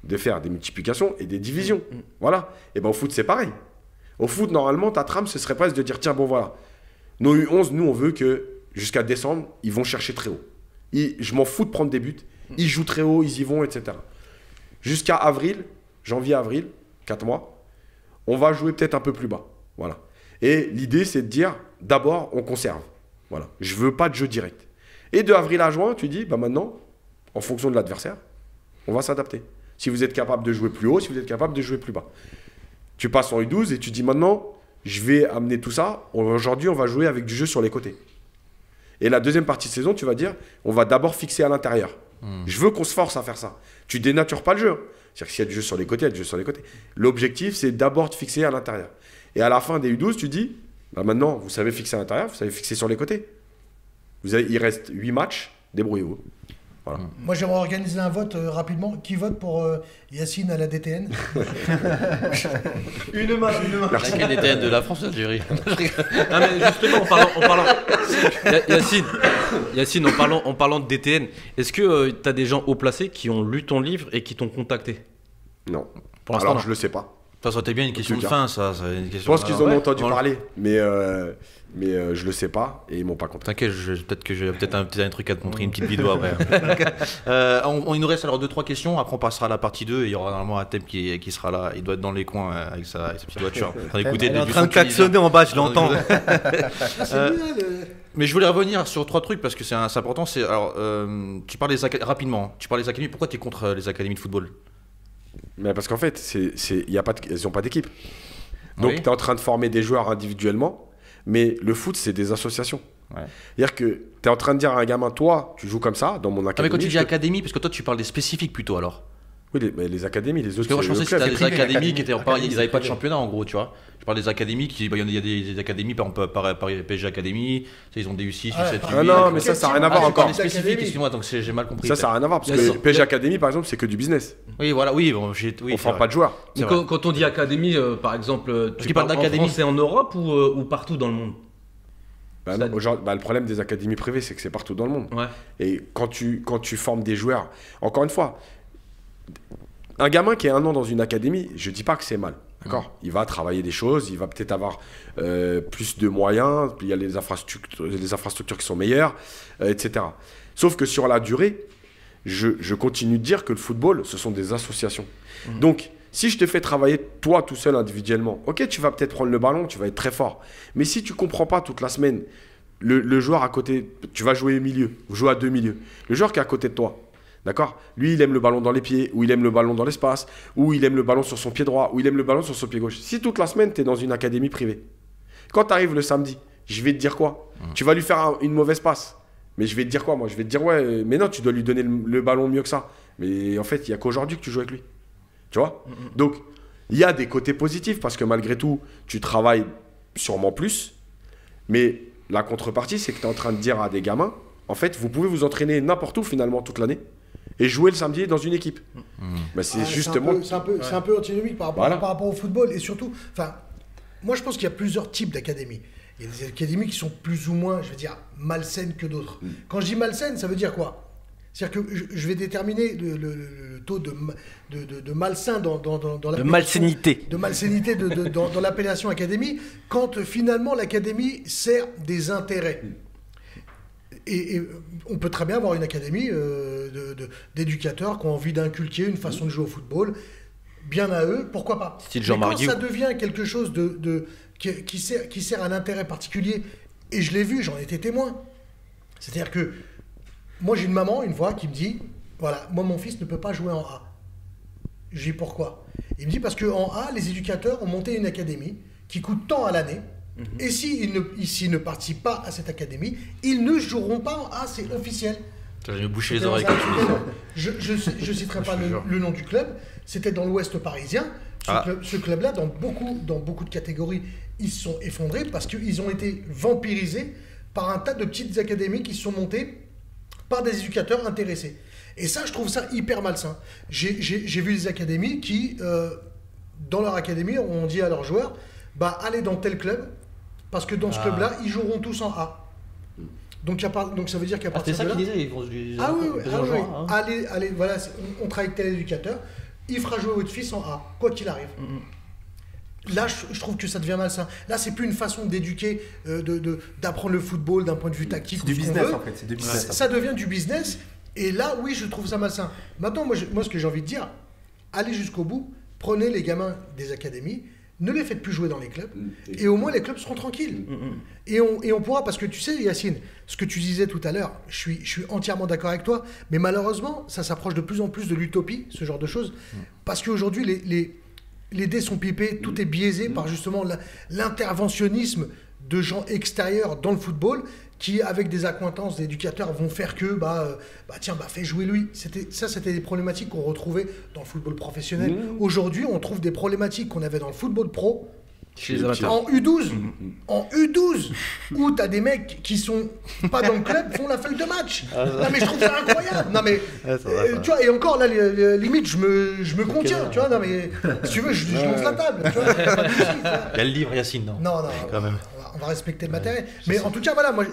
de faire des multiplications et des divisions. Voilà. Et bien au foot, c'est pareil. Au foot, normalement, ta trame, ce serait presque de dire, tiens, bon voilà, nos U11, nous, on veut que jusqu'à décembre, ils vont chercher très haut. Je m'en fous de prendre des buts, ils jouent très haut, ils y vont, etc. Jusqu'à avril, janvier-avril, 4 mois, on va jouer peut-être un peu plus bas. Voilà. Et l'idée, c'est de dire, d'abord, on conserve. Voilà. Je veux pas de jeu direct. Et de avril à juin, tu dis, bah maintenant, en fonction de l'adversaire, on va s'adapter. Si vous êtes capable de jouer plus haut, si vous êtes capable de jouer plus bas. Tu passes en U12 et tu dis, maintenant, je vais amener tout ça. Aujourd'hui, on va jouer avec du jeu sur les côtés. Et la deuxième partie de saison, tu vas dire, on va d'abord fixer à l'intérieur. Je veux qu'on se force à faire ça. Tu dénatures pas le jeu. C'est-à-dire que s'il y a du jeu sur les côtés, il y a du jeu sur les côtés. L'objectif, c'est d'abord de fixer à l'intérieur. Et à la fin des U12, tu dis, bah maintenant, vous savez fixer à l'intérieur, vous savez fixer sur les côtés. Il reste 8 matchs, débrouillez-vous. Voilà. Moi, j'aimerais organiser un vote rapidement. Qui vote pour Yacine à la DTN? Une main. Laquelle DTN de la France ou d'Algérie? Non, mais justement, en parlant Yacine, en parlant de DTN, est-ce que tu as des gens haut placés qui ont lu ton livre et qui t'ont contacté? Non. Pour l'instant, alors, je le sais pas. Ça aurait été bien une question de fin, ça. Une question je pense qu'ils en ont entendu parler, mais je le sais pas et ils m'ont pas contacté. T'inquiète, peut-être que j'ai un truc à te montrer, une petite vidéo après. Il nous reste alors 2-3 questions, après on passera à la partie 2 et il y aura normalement un thème qui sera là. Il doit être dans les coins avec sa petite voiture. Il est en train de klaxonner en bas, je l'entends. Mais je voulais revenir sur 3 trucs parce que c'est important. Alors, tu parles rapidement, tu parles des académies. Pourquoi tu es contre les académies de football? Mais parce qu'en fait, elles n'ont pas d'équipe. Donc, tu es en train de former des joueurs individuellement, mais le foot, c'est des associations. Ouais. C'est-à-dire que tu es en train de dire à un gamin, toi, tu joues comme ça dans mon académie. Mais quand tu dis académie, parce que toi, tu parles des spécifiques plutôt alors. Oui, les académies, les autres. Parce que moi, je pensais que c'était des académies qui étaient ils n'avaient pas de championnat en gros, tu vois. Je parle des académies il y a des académies, par exemple, par PSG Academy, ils ont des U6, U7, U8. Ah non, mais ça n'a rien à voir encore. Les spécifiques, excuse-moi, donc j'ai mal compris. Ça n'a rien à voir, parce que PSG Academy, par exemple, c'est que du business. Oui, voilà, oui. On ne forme pas de joueurs. Quand on dit académie, par exemple, tu parles en France et en Europe ou partout dans le monde? Le problème des académies privées, c'est que c'est partout dans le monde. Ouais. Et quand tu formes des joueurs, encore une fois, un gamin qui est 1 an dans une académie, je ne dis pas que c'est mal. D'accord. Il va travailler des choses, il va peut-être avoir plus de moyens, il y a les infrastructures qui sont meilleures, etc. Sauf que sur la durée, je continue de dire que le football, ce sont des associations. Donc, si je te fais travailler toi tout seul individuellement, ok, tu vas peut-être prendre le ballon, tu vas être très fort. Mais si tu ne comprends pas toute la semaine, le joueur à côté, tu vas jouer milieu, jouer à 2 milieux. Le joueur qui est à côté de toi, D'accord? Lui, il aime le ballon dans les pieds, ou il aime le ballon dans l'espace, ou il aime le ballon sur son pied droit, ou il aime le ballon sur son pied gauche. Si toute la semaine, tu es dans une académie privée, quand tu arrives le samedi, je vais te dire quoi? Tu vas lui faire une mauvaise passe. Mais je vais te dire quoi, moi? Je vais te dire, ouais, mais non, tu dois lui donner le ballon mieux que ça. Mais en fait, il n'y a qu'aujourd'hui que tu joues avec lui. Tu vois? Donc, il y a des côtés positifs, parce que malgré tout, tu travailles sûrement plus. Mais la contrepartie, c'est que tu es en train de dire à des gamins, en fait, vous pouvez vous entraîner n'importe où, finalement, toute l'année. Et jouer le samedi dans une équipe. Bah, c'est justement... C'est un peu antinomique par rapport au football. Et surtout, moi je pense qu'il y a plusieurs types d'académies. Il y a des académies qui sont plus ou moins, je veux dire, malsaines que d'autres. Quand je dis malsaines, ça veut dire quoi? C'est-à-dire que je vais déterminer le taux de malsain dans De malsénité. De malsénité dans l'appellation académie, quand finalement l'académie sert des intérêts. Et on peut très bien avoir une académie d'éducateurs qui ont envie d'inculquer une façon de jouer au football. Bien à eux, pourquoi pas. Style Mais Jean-Marc quand ça devient quelque chose qui sert un intérêt particulier, et je l'ai vu, j'en ai été témoin. C'est-à-dire que moi j'ai une maman une fois qui me dit, voilà, moi mon fils ne peut pas jouer en A. Je dis pourquoi? Il me dit parce qu'en A, les éducateurs ont monté une académie qui coûte tant à l'année. Et s'ils ne participent pas à cette académie, ils ne joueront pas en A, c'est officiel. Je vais me boucher les oreilles quand tu dis ça. Je ne citerai pas le nom du club, c'était dans l'Ouest parisien. Ce club-là, dans beaucoup de catégories, ils se sont effondrés parce qu'ils ont été vampirisés par un tas de petites académies qui se sont montées par des éducateurs intéressés. Et ça, je trouve ça hyper malsain. J'ai vu des académies qui, dans leur académie, ont dit à leurs joueurs, allez dans tel club, parce que dans ce club-là, ils joueront tous en A. Donc ça veut dire qu'à partir de là... C'est ça qu'ils disaient, ils vont Allez, voilà, on travaille avec tel éducateur, il fera jouer votre fils en A, quoi qu'il arrive. Là, je trouve que ça devient malsain. Là, c'est plus une façon d'éduquer, d'apprendre le football d'un point de vue tactique. C'est du business, en fait. C'est du business. Ça devient du business, et là, oui, je trouve ça malsain. Maintenant, moi ce que j'ai envie de dire, allez jusqu'au bout, prenez les gamins des académies, ne les faites plus jouer dans les clubs, et au moins les clubs seront tranquilles. Et on pourra, parce que tu sais, Yacine, ce que tu disais tout à l'heure, je suis entièrement d'accord avec toi, mais malheureusement, ça s'approche de plus en plus de l'utopie, ce genre de choses, parce qu'aujourd'hui, les dés sont pipés, tout est biaisé par justement l'interventionnisme de gens extérieurs dans le football, qui, avec des accointances d'éducateurs, vont faire que, fais jouer lui. C'était des problématiques qu'on retrouvait dans le football professionnel. Aujourd'hui, on trouve des problématiques qu'on avait dans le football pro, en U12, où t'as des mecs qui sont pas dans le club, font la feuille de match. Non mais je trouve ça incroyable. Non mais tu vois, et encore là, limite je me contiens, tu vois. Non mais si tu veux, je lance la table. Tu vois, pas de souci, tu vois. Il y a le livre, Yacine, non? Non, quand même. On va respecter le matériel. Mais en tout cas, voilà, moi,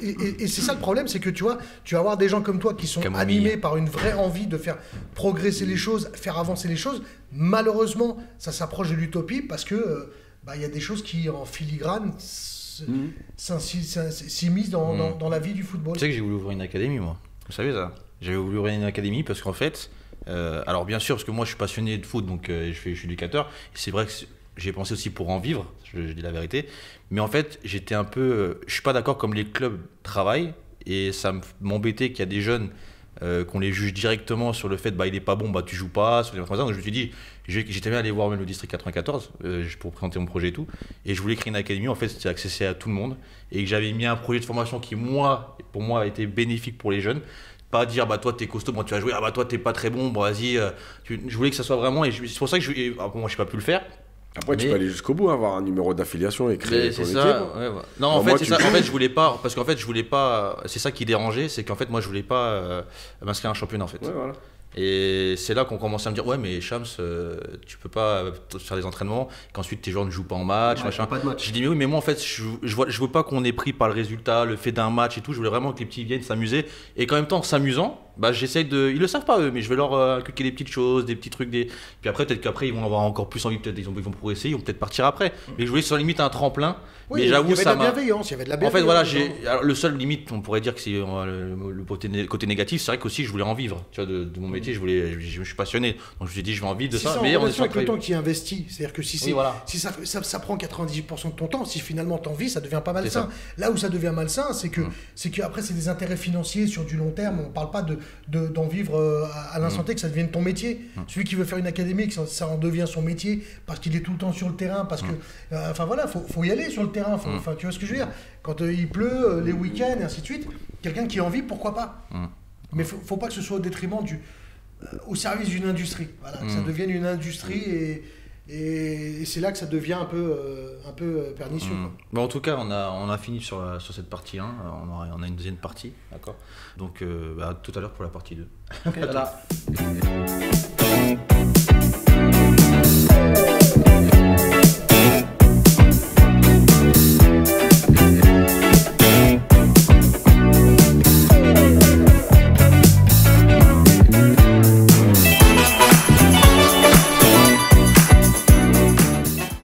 et c'est ça le problème, c'est que tu vas avoir des gens comme toi qui sont animés par une vraie envie de faire progresser les choses, faire avancer les choses. Malheureusement, ça s'approche de l'utopie parce que il y a des choses qui, en filigrane, s'immiscent dans la vie du football. Tu sais que j'ai voulu ouvrir une académie, moi. Vous savez ça? J'avais voulu ouvrir une académie parce qu'en fait, alors bien sûr, parce que moi je suis passionné de foot, donc je suis éducateur. Et c'est vrai que j'ai pensé aussi pour en vivre, je dis la vérité. Mais en fait, j'étais un peu... je suis pas d'accord comme les clubs travaillent. Et ça m'embêtait qu'il y a des jeunes qu'on les juge directement sur le fait il est pas bon, tu joues pas, sur les donc je me suis dit, j'étais bien allé voir même le district 94 pour présenter mon projet et tout, et je voulais créer une académie, en fait c'était accessible à tout le monde, et que j'avais mis un projet de formation qui pour moi était bénéfique pour les jeunes, pas dire toi t'es costaud, tu vas jouer, toi t'es pas très bon, vas-y, je voulais que ça soit vraiment, et c'est pour ça que moi j'ai pas pu le faire. Après, tu peux aller jusqu'au bout, avoir un numéro d'affiliation et créer ton équipe. Non, en fait, c'est ça. En fait, je voulais pas, parce qu'en fait, je voulais pas. C'est ça qui dérangeait, c'est qu'en fait, moi, je voulais pas m'inscrire à un championnat, en fait. Ouais, voilà. Et c'est là qu'on commençait à me dire, ouais, mais Shams, tu peux pas faire des entraînements, qu'ensuite tes joueurs ne jouent pas en match, machin. Pas de match. Je dis, mais oui, mais moi, en fait, je veux pas qu'on ait pris par le résultat, le fait d'un match et tout. Je voulais vraiment que les petits viennent s'amuser. Et qu'en même temps, en s'amusant, j'essaye de. Ils le savent pas eux, mais je vais leur inculquer des petites choses, des petits trucs. Puis après, peut-être qu'après, ils vont avoir encore plus envie, peut-être ils vont progresser, ils vont peut-être partir après. Mais je voulais sur limite un tremplin. Oui, mais j'avoue, ça m'a. Il y avait de la bienveillance. En fait, voilà, alors, le seul limite, on pourrait dire que c'est le côté négatif, c'est vrai qu'aussi, je voulais en vivre. Tu vois, de mon métier, je suis passionné. Donc je me suis dit, je vais en vivre de ça. Mais on est avec le temps qui investit. C'est-à-dire que si ça prend 90% de ton temps, si finalement t'en vis, ça devient pas malsain. Là où ça devient malsain, c'est que après, c'est des intérêts financiers sur du long terme. On parle pas de d'en vivre à l'instant T, que ça devienne ton métier. Celui qui veut faire une académie, que ça en devient son métier, parce qu'il est tout le temps sur le terrain, parce que, enfin voilà, faut y aller sur le terrain. Enfin, tu vois ce que je veux dire? Quand il pleut, les week-ends, et ainsi de suite, quelqu'un qui a envie, pourquoi pas? Mais faut pas que ce soit au détriment au service d'une industrie. Voilà, que ça devienne une industrie et c'est là que ça devient un peu pernicieux. Bon, en tout cas, on a fini sur cette partie 1. On a une deuxième partie, d'accord. Donc, tout à l'heure pour la partie 2. Ok, voilà.